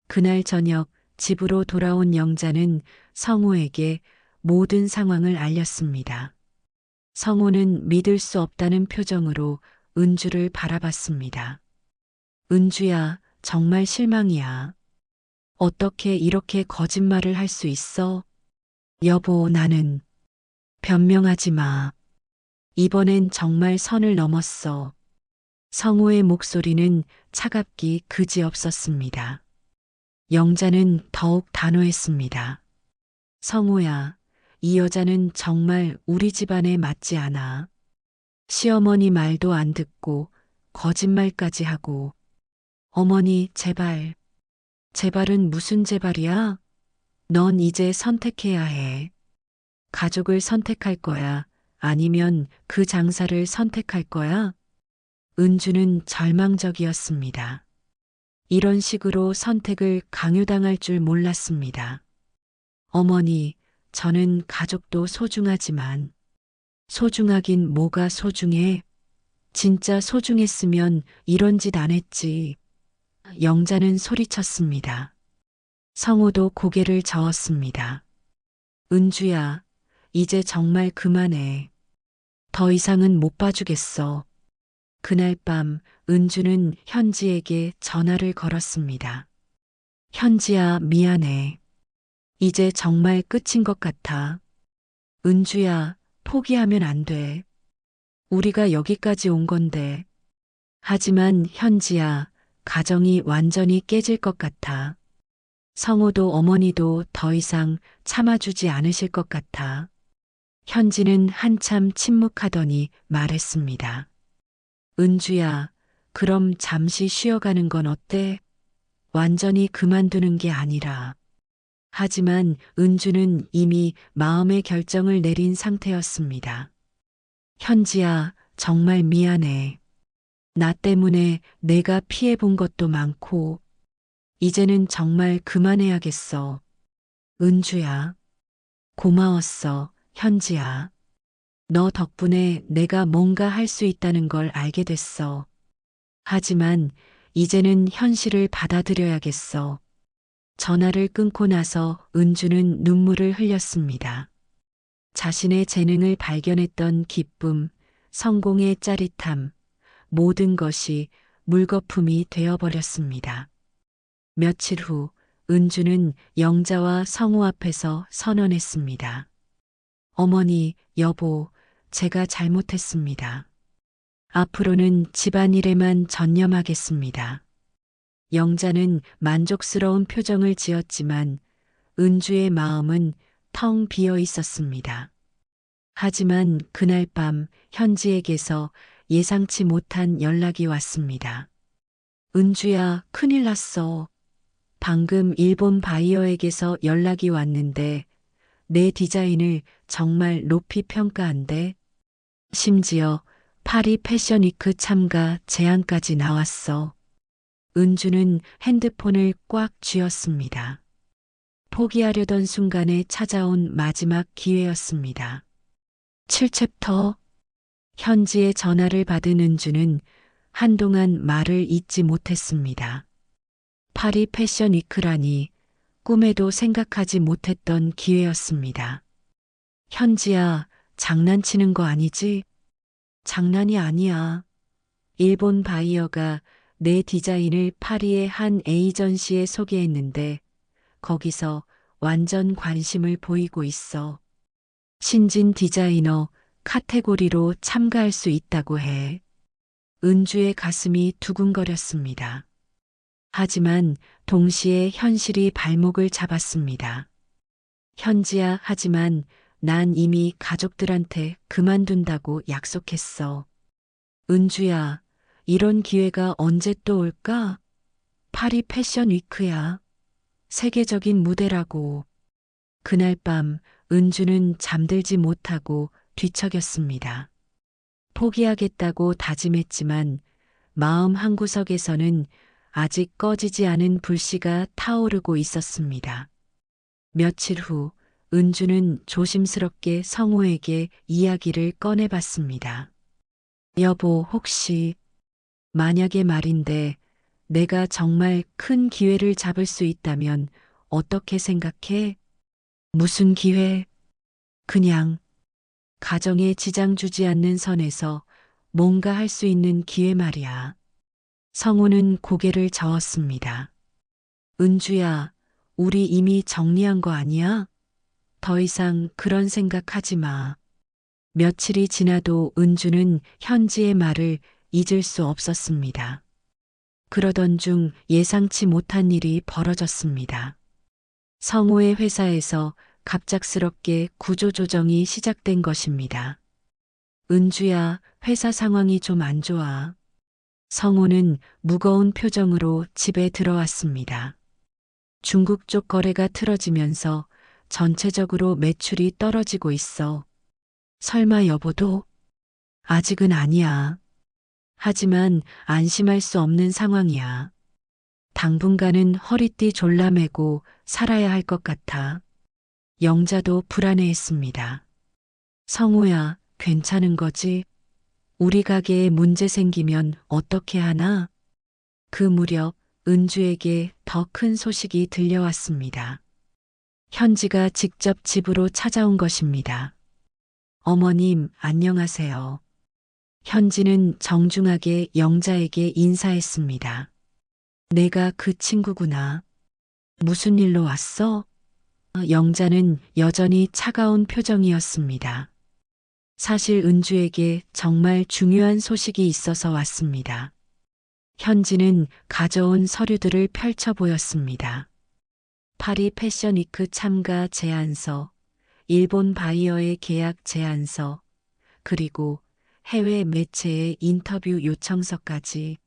그날 저녁 집으로 돌아온 영자는 성우에게 모든 상황을 알렸습니다. 성우는 믿을 수 없다는 표정으로 은주를 바라봤습니다. 은주야, 정말 실망이야. 어떻게 이렇게 거짓말을 할 수 있어? 여보, 나는 변명하지 마. 이번엔 정말 선을 넘었어. 성우의 목소리는 차갑기 그지없었습니다. 영자는 더욱 단호했습니다. 성우야, 이 여자는 정말 우리 집안에 맞지 않아. 시어머니 말도 안 듣고 거짓말까지 하고. 어머니, 제발. 제발은 무슨 제발이야? 넌 이제 선택해야 해. 가족을 선택할 거야? 아니면 그 장사를 선택할 거야? 은주는 절망적이었습니다. 이런 식으로 선택을 강요당할 줄 몰랐습니다. 어머니, 저는 가족도 소중하지만 소중하긴 뭐가 소중해? 진짜 소중했으면 이런 짓 안 했지. 영자는 소리쳤습니다. 성우도 고개를 저었습니다. 은주야, 이제 정말 그만해. 더 이상은 못 봐주겠어. 그날 밤 은주는 현지에게 전화를 걸었습니다. 현지야, 미안해. 이제 정말 끝인 것 같아. 은주야, 포기하면 안 돼. 우리가 여기까지 온 건데. 하지만 현지야, 가정이 완전히 깨질 것 같아. 성우도 어머니도 더 이상 참아주지 않으실 것 같아. 현지는 한참 침묵하더니 말했습니다. 은주야, 그럼 잠시 쉬어가는 건 어때? 완전히 그만두는 게 아니라. 하지만 은주는 이미 마음의 결정을 내린 상태였습니다. 현지야, 정말 미안해. 나 때문에 내가 피해본 것도 많고, 이제는 정말 그만해야겠어. 은주야. 고마웠어, 현지야. 너 덕분에 내가 뭔가 할 수 있다는 걸 알게 됐어. 하지만 이제는 현실을 받아들여야겠어. 전화를 끊고 나서 은주는 눈물을 흘렸습니다. 자신의 재능을 발견했던 기쁨, 성공의 짜릿함, 모든 것이 물거품이 되어버렸습니다. 며칠 후 은주는 영자와 성우 앞에서 선언했습니다. 어머니, 여보, 제가 잘못했습니다. 앞으로는 집안일에만 전념하겠습니다. 영자는 만족스러운 표정을 지었지만 은주의 마음은 텅 비어 있었습니다. 하지만 그날 밤 현지에게서 예상치 못한 연락이 왔습니다. 은주야, 큰일 났어. 방금 일본 바이어에게서 연락이 왔는데 내 디자인을 정말 높이 평가한대. 심지어 파리 패션위크 참가 제안까지 나왔어. 은주는 핸드폰을 꽉 쥐었습니다. 포기하려던 순간에 찾아온 마지막 기회였습니다. 7챕터. 현지의 전화를 받은 은주는 한동안 말을 잇지 못했습니다. 파리 패션 위크라니 꿈에도 생각하지 못했던 기회였습니다. 현지야, 장난치는 거 아니지? 장난이 아니야. 일본 바이어가 내 디자인을 파리의 한 에이전시에 소개했는데 거기서 완전 관심을 보이고 있어. 신진 디자이너 카테고리로 참가할 수 있다고 해. 은주의 가슴이 두근거렸습니다. 하지만 동시에 현실이 발목을 잡았습니다. 현지야, 하지만 난 이미 가족들한테 그만둔다고 약속했어. 은주야, 이런 기회가 언제 또 올까? 파리 패션 위크야. 세계적인 무대라고. 그날 밤 은주는 잠들지 못하고 뒤척였습니다. 포기하겠다고 다짐했지만 마음 한구석에서는 아직 꺼지지 않은 불씨가 타오르고 있었습니다. 며칠 후 은주는 조심스럽게 성우에게 이야기를 꺼내봤습니다. 여보, 혹시 만약에 말인데 내가 정말 큰 기회를 잡을 수 있다면 어떻게 생각해? 무슨 기회? 그냥 가정에 지장 주지 않는 선에서 뭔가 할 수 있는 기회 말이야. 성우는 고개를 저었습니다. 은주야, 우리 이미 정리한 거 아니야? 더 이상 그런 생각하지 마. 며칠이 지나도 은주는 현지의 말을 잊을 수 없었습니다. 그러던 중 예상치 못한 일이 벌어졌습니다. 성우의 회사에서 갑작스럽게 구조조정이 시작된 것입니다. 은주야, 회사 상황이 좀 안 좋아. 성우는 무거운 표정으로 집에 들어왔습니다. 중국 쪽 거래가 틀어지면서 전체적으로 매출이 떨어지고 있어. 설마 여보도? 아직은 아니야. 하지만 안심할 수 없는 상황이야. 당분간은 허리띠 졸라매고 살아야 할 것 같아. 영자도 불안해했습니다. 성우야, 괜찮은 거지? 우리 가게에 문제 생기면 어떻게 하나? 그 무렵 은주에게 더 큰 소식이 들려왔습니다. 현지가 직접 집으로 찾아온 것입니다. 어머님, 안녕하세요. 현지는 정중하게 영자에게 인사했습니다. 내가 그 친구구나. 무슨 일로 왔어? 영자는 여전히 차가운 표정이었습니다. 사실 은주에게 정말 중요한 소식이 있어서 왔습니다. 현지는 가져온 서류들을 펼쳐 보였습니다. 파리 패션위크 참가 제안서, 일본 바이어의 계약 제안서, 그리고 해외 매체의 인터뷰 요청서까지.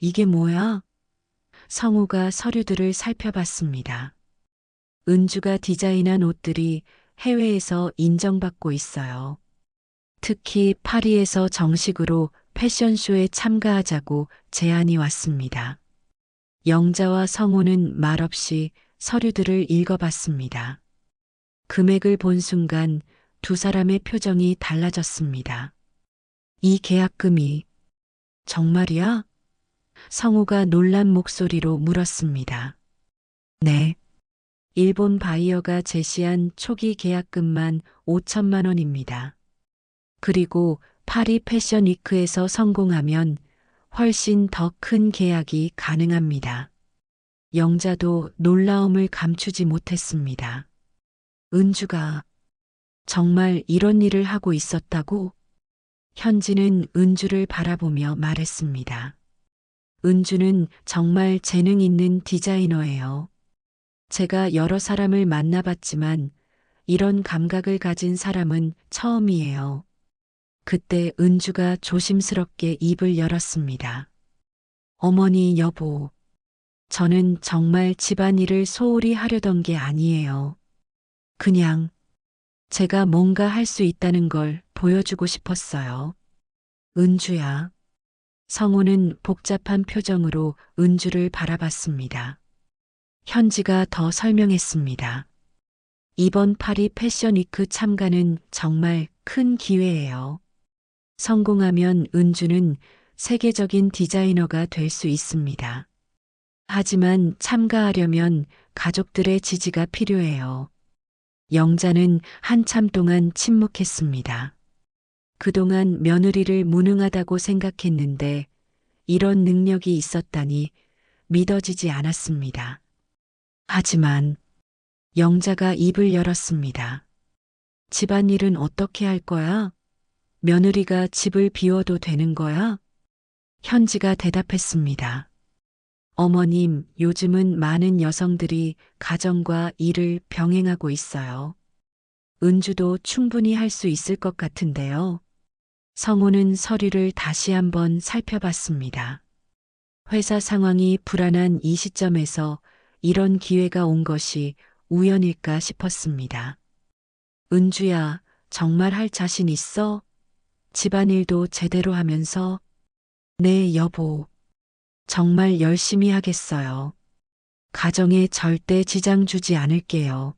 이게 뭐야? 성우가 서류들을 살펴봤습니다. 은주가 디자인한 옷들이 해외에서 인정받고 있어요. 특히 파리에서 정식으로 패션쇼에 참가하자고 제안이 왔습니다. 영자와 성우는 말없이 서류들을 읽어봤습니다. 금액을 본 순간 두 사람의 표정이 달라졌습니다. 이 계약금이 정말이야? 성우가 놀란 목소리로 물었습니다. 네. 일본 바이어가 제시한 초기 계약금만 5천만 원입니다. 그리고 파리 패션 위크에서 성공하면 훨씬 더 큰 계약이 가능합니다. 영자도 놀라움을 감추지 못했습니다. 은주가 정말 이런 일을 하고 있었다고? 현지는 은주를 바라보며 말했습니다. 은주는 정말 재능 있는 디자이너예요. 제가 여러 사람을 만나봤지만 이런 감각을 가진 사람은 처음이에요. 그때 은주가 조심스럽게 입을 열었습니다. 어머니, 여보, 저는 정말 집안일을 소홀히 하려던 게 아니에요. 그냥 제가 뭔가 할 수 있다는 걸 보여주고 싶었어요. 은주야. 성우는 복잡한 표정으로 은주를 바라봤습니다. 현지가 더 설명했습니다. 이번 파리 패션 위크 참가는 정말 큰 기회예요. 성공하면 은주는 세계적인 디자이너가 될 수 있습니다. 하지만 참가하려면 가족들의 지지가 필요해요. 영자는 한참 동안 침묵했습니다. 그동안 며느리를 무능하다고 생각했는데 이런 능력이 있었다니 믿어지지 않았습니다. 하지만 영자가 입을 열었습니다. 집안일은 어떻게 할 거야? 며느리가 집을 비워도 되는 거야? 현지가 대답했습니다. 어머님, 요즘은 많은 여성들이 가정과 일을 병행하고 있어요. 은주도 충분히 할 수 있을 것 같은데요. 성우는 서류를 다시 한번 살펴봤습니다. 회사 상황이 불안한 이 시점에서 이런 기회가 온 것이 우연일까 싶었습니다. 은주야, 정말 할 자신 있어? 집안일도 제대로 하면서? 네, 여보. 정말 열심히 하겠어요. 가정에 절대 지장 주지 않을게요.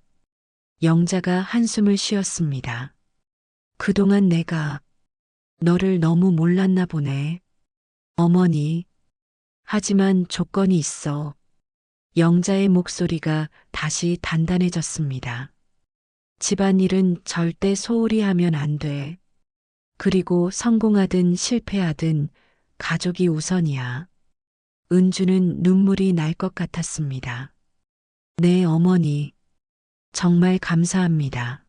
영자가 한숨을 쉬었습니다. 그동안 내가 너를 너무 몰랐나 보네. 어머니. 하지만 조건이 있어. 영자의 목소리가 다시 단단해졌습니다. 집안일은 절대 소홀히 하면 안 돼. 그리고 성공하든 실패하든 가족이 우선이야. 은주는 눈물이 날 것 같았습니다. 네, 어머니. 정말 감사합니다.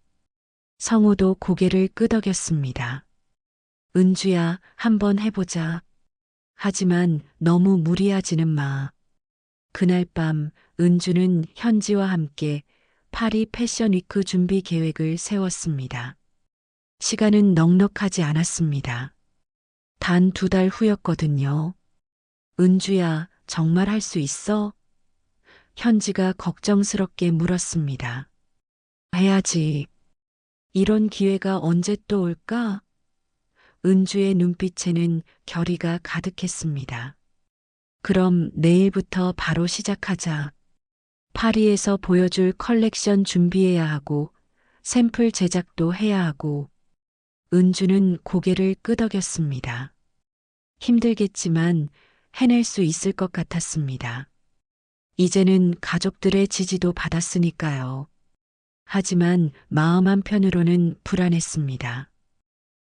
성우도 고개를 끄덕였습니다. 은주야, 한번 해보자. 하지만 너무 무리하지는 마. 그날 밤 은주는 현지와 함께 파리 패션 위크 준비 계획을 세웠습니다. 시간은 넉넉하지 않았습니다. 단 2달 후였거든요. 은주야, 정말 할 수 있어? 현지가 걱정스럽게 물었습니다. 해야지. 이런 기회가 언제 또 올까? 은주의 눈빛에는 결의가 가득했습니다. 그럼 내일부터 바로 시작하자. 파리에서 보여줄 컬렉션 준비해야 하고, 샘플 제작도 해야 하고, 은주는 고개를 끄덕였습니다. 힘들겠지만 해낼 수 있을 것 같았습니다. 이제는 가족들의 지지도 받았으니까요. 하지만 마음 한편으로는 불안했습니다.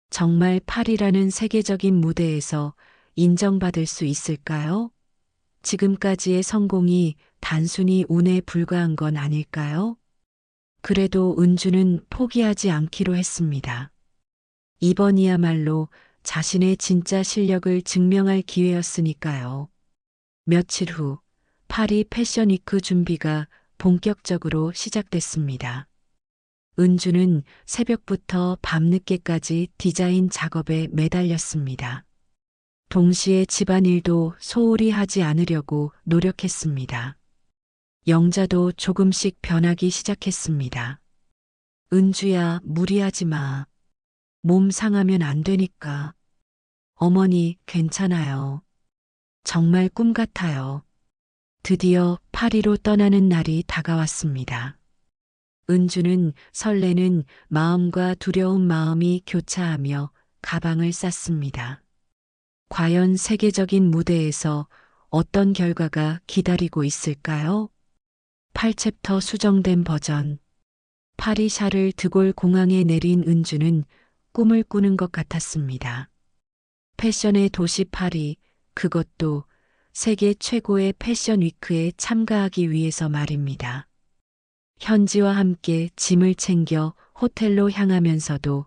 정말 파리라는 세계적인 무대에서 인정받을 수 있을까요? 지금까지의 성공이 단순히 운에 불과한 건 아닐까요? 그래도 은주는 포기하지 않기로 했습니다. 이번이야말로 자신의 진짜 실력을 증명할 기회였으니까요. 며칠 후 파리 패션 위크 준비가 본격적으로 시작됐습니다. 은주는 새벽부터 밤늦게까지 디자인 작업에 매달렸습니다. 동시에 집안일도 소홀히 하지 않으려고 노력했습니다. 영자도 조금씩 변하기 시작했습니다. 은주야, 무리하지 마. 몸 상하면 안 되니까. 어머니, 괜찮아요. 정말 꿈 같아요. 드디어 파리로 떠나는 날이 다가왔습니다. 은주는 설레는 마음과 두려운 마음이 교차하며 가방을 쌌습니다. 과연 세계적인 무대에서 어떤 결과가 기다리고 있을까요? 8챕터 수정된 버전. 파리 샤를 드골 공항에 내린 은주는 꿈을 꾸는 것 같았습니다. 패션의 도시 파리, 그것도 세계 최고의 패션 위크에 참가하기 위해서 말입니다. 현지와 함께 짐을 챙겨 호텔로 향하면서도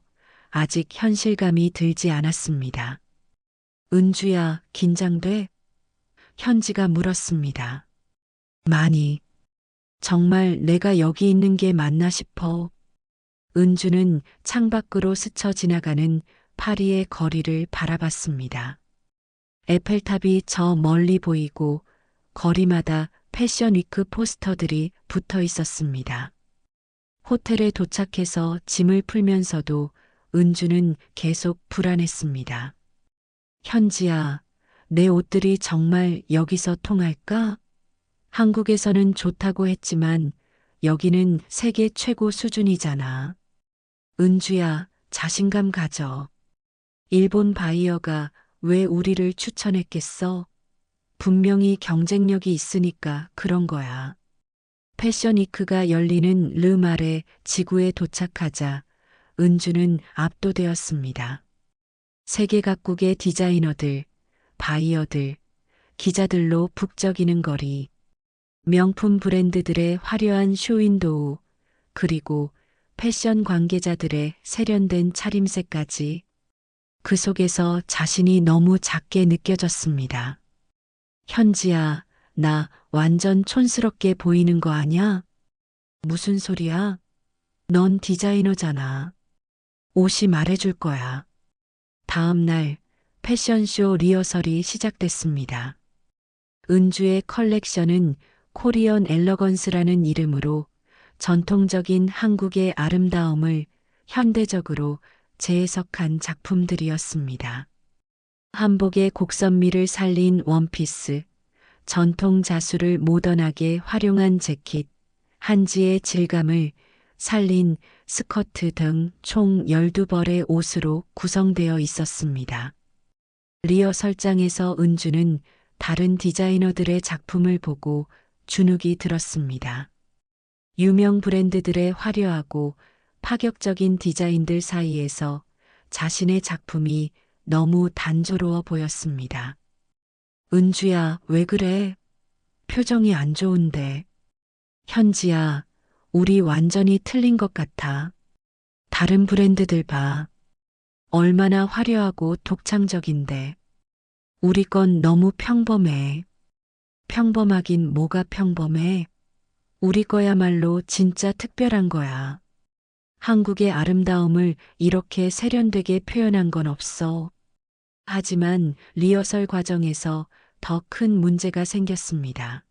아직 현실감이 들지 않았습니다. 은주야, 긴장돼? 현지가 물었습니다. 많이. 정말 내가 여기 있는 게 맞나 싶어. 은주는 창밖으로 스쳐 지나가는 파리의 거리를 바라봤습니다. 에펠탑이 저 멀리 보이고 거리마다 패션 위크 포스터들이 붙어 있었습니다. 호텔에 도착해서 짐을 풀면서도 은주는 계속 불안했습니다. 현지야, 내 옷들이 정말 여기서 통할까? 한국에서는 좋다고 했지만 여기는 세계 최고 수준이잖아. 은주야, 자신감 가져. 일본 바이어가 왜 우리를 추천했겠어? 분명히 경쟁력이 있으니까 그런 거야. 패션 위크가 열리는 르마레 지구에 도착하자 은주는 압도되었습니다. 세계 각국의 디자이너들, 바이어들, 기자들로 북적이는 거리, 명품 브랜드들의 화려한 쇼윈도우, 그리고 패션 관계자들의 세련된 차림새까지 그 속에서 자신이 너무 작게 느껴졌습니다. 현지야, 나 완전 촌스럽게 보이는 거 아냐? 무슨 소리야? 넌 디자이너잖아. 옷이 말해줄 거야. 다음 날 패션쇼 리허설이 시작됐습니다. 은주의 컬렉션은 코리언 엘러건스라는 이름으로 전통적인 한국의 아름다움을 현대적으로 재해석한 작품들이었습니다. 한복의 곡선미를 살린 원피스, 전통 자수를 모던하게 활용한 재킷, 한지의 질감을 살린 스커트 등 총 12벌의 옷으로 구성되어 있었습니다. 리허설장에서 은주는 다른 디자이너들의 작품을 보고 주눅이 들었습니다. 유명 브랜드들의 화려하고 파격적인 디자인들 사이에서 자신의 작품이 너무 단조로워 보였습니다. 은주야, 왜 그래? 표정이 안 좋은데. 현지야, 우리 완전히 틀린 것 같아. 다른 브랜드들 봐. 얼마나 화려하고 독창적인데. 우리 건 너무 평범해. 평범하긴 뭐가 평범해. 우리 거야말로 진짜 특별한 거야. 한국의 아름다움을 이렇게 세련되게 표현한 건 없어. 하지만 리허설 과정에서 더 큰 문제가 생겼습니다.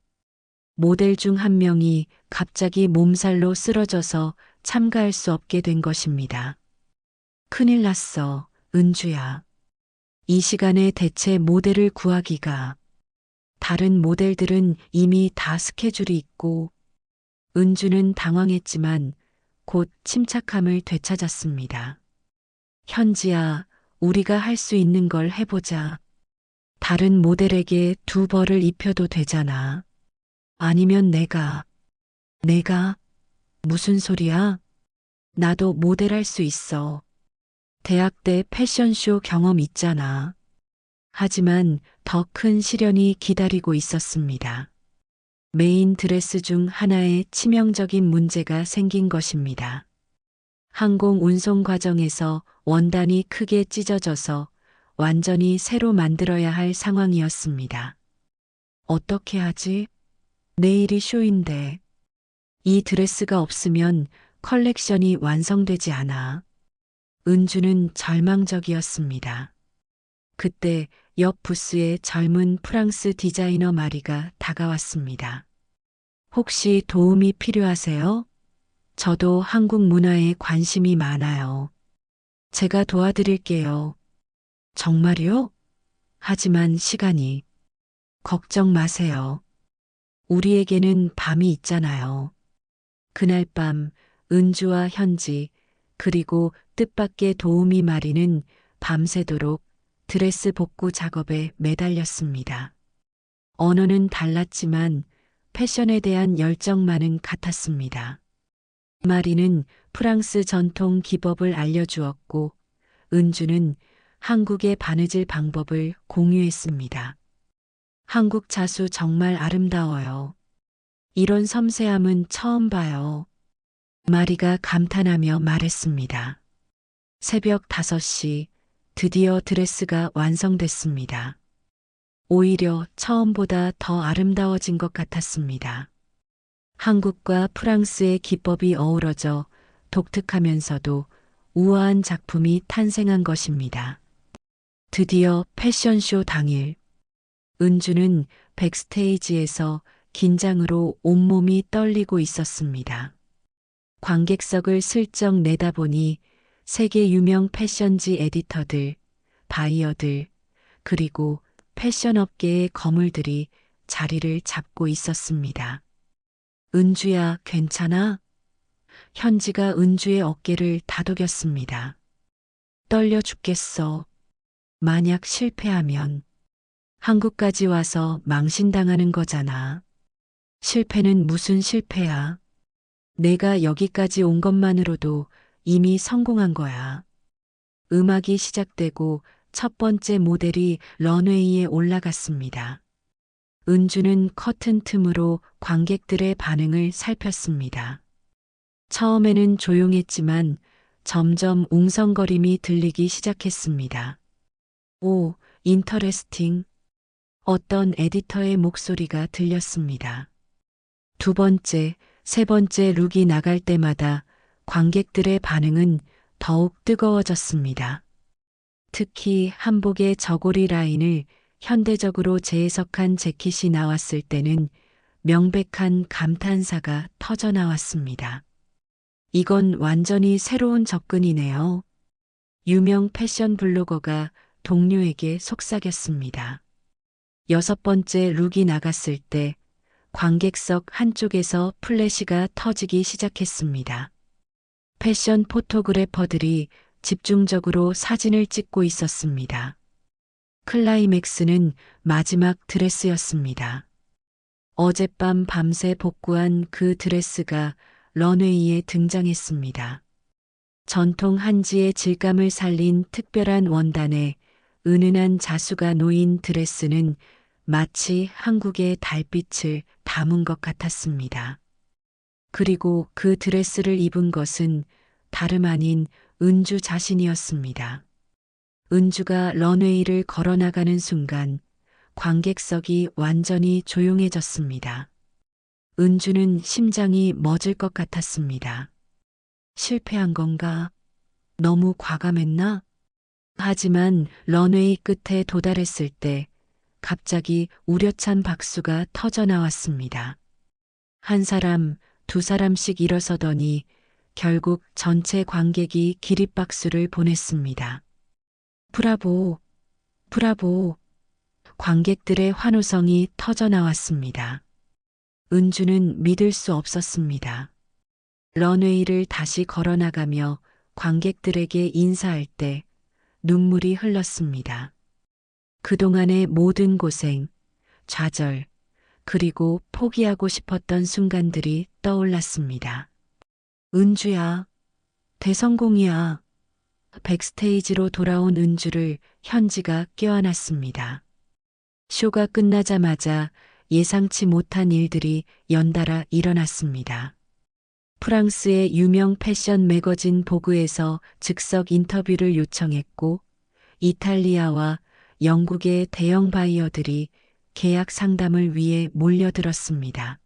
모델 중 한 명이 갑자기 몸살로 쓰러져서 참가할 수 없게 된 것입니다. 큰일 났어, 은주야. 이 시간에 대체 모델을 구하기가. 다른 모델들은 이미 다 스케줄이 있고, 은주는 당황했지만 곧 침착함을 되찾았습니다. 현지야, 우리가 할 수 있는 걸 해보자. 다른 모델에게 두 벌을 입혀도 되잖아. 아니면 내가. 무슨 소리야? 나도 모델할 수 있어. 대학 때 패션쇼 경험 있잖아. 하지만 더 큰 시련이 기다리고 있었습니다. 메인 드레스 중 하나에 치명적인 문제가 생긴 것입니다. 항공 운송 과정에서 원단이 크게 찢어져서 완전히 새로 만들어야 할 상황이었습니다. 어떻게 하지? 내일이 쇼인데. 이 드레스가 없으면 컬렉션이 완성되지 않아. 은주는 절망적이었습니다. 그때 옆 부스에 젊은 프랑스 디자이너 마리가 다가왔습니다. 혹시 도움이 필요하세요? 저도 한국 문화에 관심이 많아요. 제가 도와드릴게요. 정말요? 하지만 시간이. 걱정 마세요. 우리에게는 밤이 있잖아요. 그날 밤 은주와 현지 그리고 뜻밖의 도우미 마리는 밤새도록 드레스 복구 작업에 매달렸습니다. 언어는 달랐지만 패션에 대한 열정만은 같았습니다. 마리는 프랑스 전통 기법을 알려주었고 은주는 한국의 바느질 방법을 공유했습니다. 한국 자수 정말 아름다워요. 이런 섬세함은 처음 봐요. 마리가 감탄하며 말했습니다. 새벽 5시 드디어 드레스가 완성됐습니다. 오히려 처음보다 더 아름다워진 것 같았습니다. 한국과 프랑스의 기법이 어우러져 독특하면서도 우아한 작품이 탄생한 것입니다. 드디어 패션쇼 당일, 은주는 백스테이지에서 긴장으로 온몸이 떨리고 있었습니다. 관객석을 슬쩍 내다보니 세계 유명 패션지 에디터들, 바이어들, 그리고 패션업계의 거물들이 자리를 잡고 있었습니다. 은주야, 괜찮아? 현지가 은주의 어깨를 다독였습니다. 떨려 죽겠어. 만약 실패하면 한국까지 와서 망신당하는 거잖아. 실패는 무슨 실패야? 내가 여기까지 온 것만으로도 이미 성공한 거야. 음악이 시작되고 첫 번째 모델이 런웨이에 올라갔습니다. 은주는 커튼 틈으로 관객들의 반응을 살폈습니다. 처음에는 조용했지만 점점 웅성거림이 들리기 시작했습니다. 오, 인터레스팅. 어떤 에디터의 목소리가 들렸습니다. 두 번째, 세 번째 룩이 나갈 때마다 관객들의 반응은 더욱 뜨거워졌습니다. 특히 한복의 저고리 라인을 현대적으로 재해석한 재킷이 나왔을 때는 명백한 감탄사가 터져 나왔습니다. 이건 완전히 새로운 접근이네요. 유명 패션 블로거가 동료에게 속삭였습니다. 6번째 룩이 나갔을 때 관객석 한쪽에서 플래시가 터지기 시작했습니다. 패션 포토그래퍼들이 집중적으로 사진을 찍고 있었습니다. 클라이맥스는 마지막 드레스였습니다. 어젯밤 밤새 복구한 그 드레스가 런웨이에 등장했습니다. 전통 한지의 질감을 살린 특별한 원단에 은은한 자수가 놓인 드레스는 마치 한국의 달빛을 담은 것 같았습니다. 그리고 그 드레스를 입은 것은 다름 아닌 은주 자신이었습니다. 은주가 런웨이를 걸어나가는 순간 관객석이 완전히 조용해졌습니다. 은주는 심장이 멎을 것 같았습니다. 실패한 건가? 너무 과감했나? 하지만 런웨이 끝에 도달했을 때 갑자기 우려찬 박수가 터져 나왔습니다. 한 사람, 두 사람씩 일어서더니 결국 전체 관객이 기립박수를 보냈습니다. 브라보, 브라보. 관객들의 환호성이 터져 나왔습니다. 은주는 믿을 수 없었습니다. 런웨이를 다시 걸어나가며 관객들에게 인사할 때 눈물이 흘렀습니다. 그동안의 모든 고생, 좌절, 그리고 포기하고 싶었던 순간들이 떠올랐습니다. 은주야, 대성공이야. 백스테이지로 돌아온 은주를 현지가 껴안았습니다. 쇼가 끝나자마자 예상치 못한 일들이 연달아 일어났습니다. 프랑스의 유명 패션 매거진 보그에서 즉석 인터뷰를 요청했고, 이탈리아와 영국의 대형 바이어들이 계약 상담을 위해 몰려들었습니다.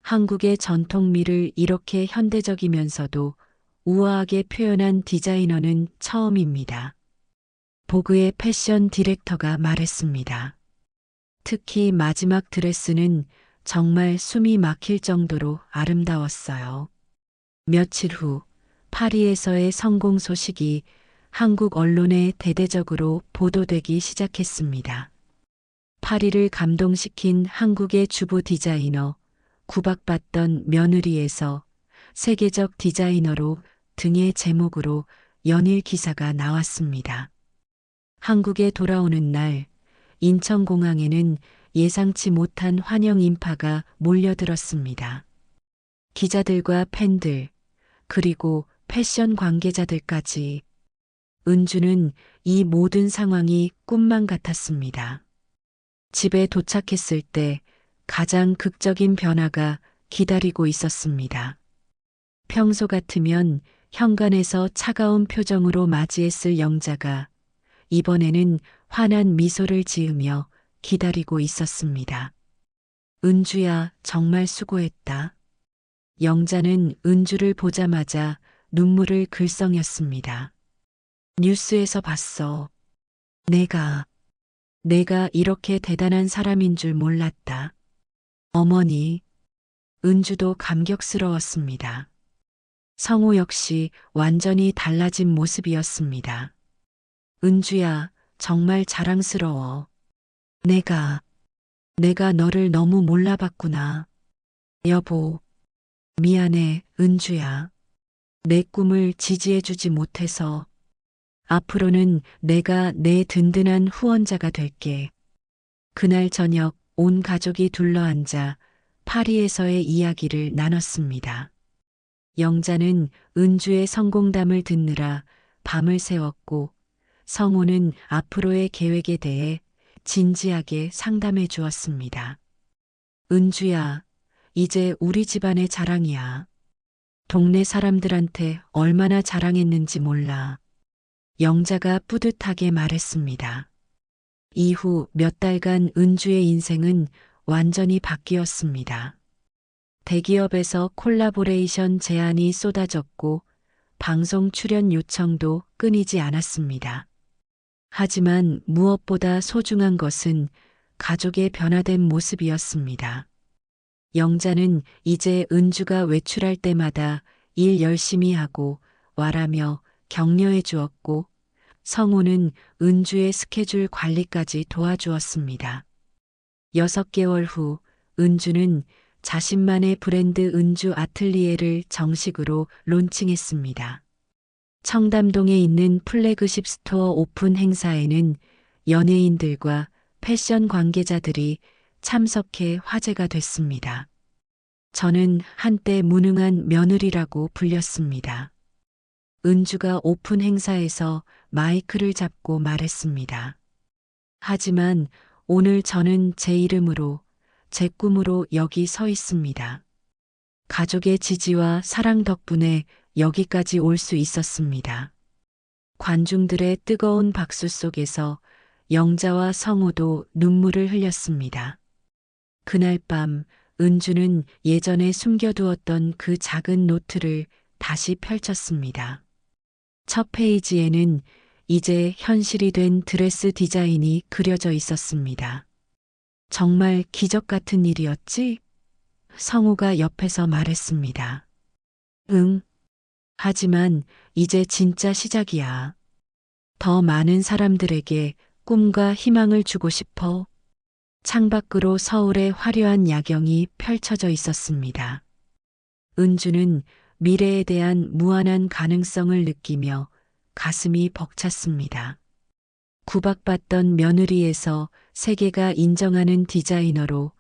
한국의 전통미를 이렇게 현대적이면서도 우아하게 표현한 디자이너는 처음입니다. 보그의 패션 디렉터가 말했습니다. 특히 마지막 드레스는 정말 숨이 막힐 정도로 아름다웠어요. 며칠 후 파리에서의 성공 소식이 한국 언론에 대대적으로 보도되기 시작했습니다. 파리를 감동시킨 한국의 주부 디자이너, 구박받던 며느리에서 세계적 디자이너로 등의 제목으로 연일 기사가 나왔습니다. 한국에 돌아오는 날, 인천공항에는 예상치 못한 환영 인파가 몰려들었습니다. 기자들과 팬들, 그리고 패션 관계자들까지. 은주는 이 모든 상황이 꿈만 같았습니다. 집에 도착했을 때 가장 극적인 변화가 기다리고 있었습니다. 평소 같으면 현관에서 차가운 표정으로 맞이했을 영자가 이번에는 환한 미소를 지으며 기다리고 있었습니다. 은주야, 정말 수고했다. 영자는 은주를 보자마자 눈물을 글썽였습니다. 뉴스에서 봤어. 내가 이렇게 대단한 사람인 줄 몰랐다. 어머니, 은주도 감격스러웠습니다. 성우 역시 완전히 달라진 모습이었습니다. 은주야, 정말 자랑스러워. 내가 너를 너무 몰라봤구나. 여보, 미안해, 은주야. 내 꿈을 지지해주지 못해서. 앞으로는 내가 내 든든한 후원자가 될게. 그날 저녁 온 가족이 둘러앉아 파리에서의 이야기를 나눴습니다. 영자는 은주의 성공담을 듣느라 밤을 새웠고, 성우는 앞으로의 계획에 대해 진지하게 상담해 주었습니다. 은주야, 이제 우리 집안의 자랑이야. 동네 사람들한테 얼마나 자랑했는지 몰라. 영자가 뿌듯하게 말했습니다. 이후 몇 달간 은주의 인생은 완전히 바뀌었습니다. 대기업에서 콜라보레이션 제안이 쏟아졌고 방송 출연 요청도 끊이지 않았습니다. 하지만 무엇보다 소중한 것은 가족의 변화된 모습이었습니다. 영자는 이제 은주가 외출할 때마다 일 열심히 하고 와라며 격려해 주었고, 성우는 은주의 스케줄 관리까지 도와주었습니다. 6개월 후 은주는 자신만의 브랜드 은주 아틀리에를 정식으로 론칭했습니다. 청담동에 있는 플래그십 스토어 오픈 행사에는 연예인들과 패션 관계자들이 참석해 화제가 됐습니다. 저는 한때 무능한 며느리라고 불렸습니다. 은주가 오픈 행사에서 마이크를 잡고 말했습니다. 하지만 오늘 저는 제 이름으로, 제 꿈으로 여기 서 있습니다. 가족의 지지와 사랑 덕분에 여기까지 올 수 있었습니다. 관중들의 뜨거운 박수 속에서 영자와 성우도 눈물을 흘렸습니다. 그날 밤 은주는 예전에 숨겨두었던 그 작은 노트를 다시 펼쳤습니다. 첫 페이지에는 이제 현실이 된 드레스 디자인이 그려져 있었습니다. 정말 기적 같은 일이었지? 성우가 옆에서 말했습니다. 응. 하지만 이제 진짜 시작이야. 더 많은 사람들에게 꿈과 희망을 주고 싶어. 창밖으로 서울의 화려한 야경이 펼쳐져 있었습니다. 은주는 미래에 대한 무한한 가능성을 느끼며 가슴이 벅찼습니다. 구박받던 며느리에서 세계가 인정하는 디자이너로,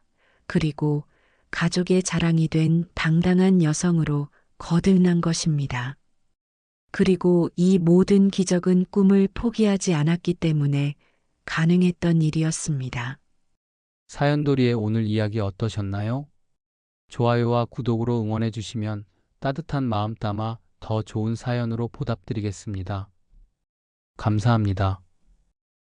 그리고 가족의 자랑이 된 당당한 여성으로 거듭난 것입니다. 그리고 이 모든 기적은 꿈을 포기하지 않았기 때문에 가능했던 일이었습니다. 사연돌이의 오늘 이야기 어떠셨나요? 좋아요와 구독으로 응원해 주시면 따뜻한 마음 담아 더 좋은 사연으로 보답드리겠습니다. 감사합니다.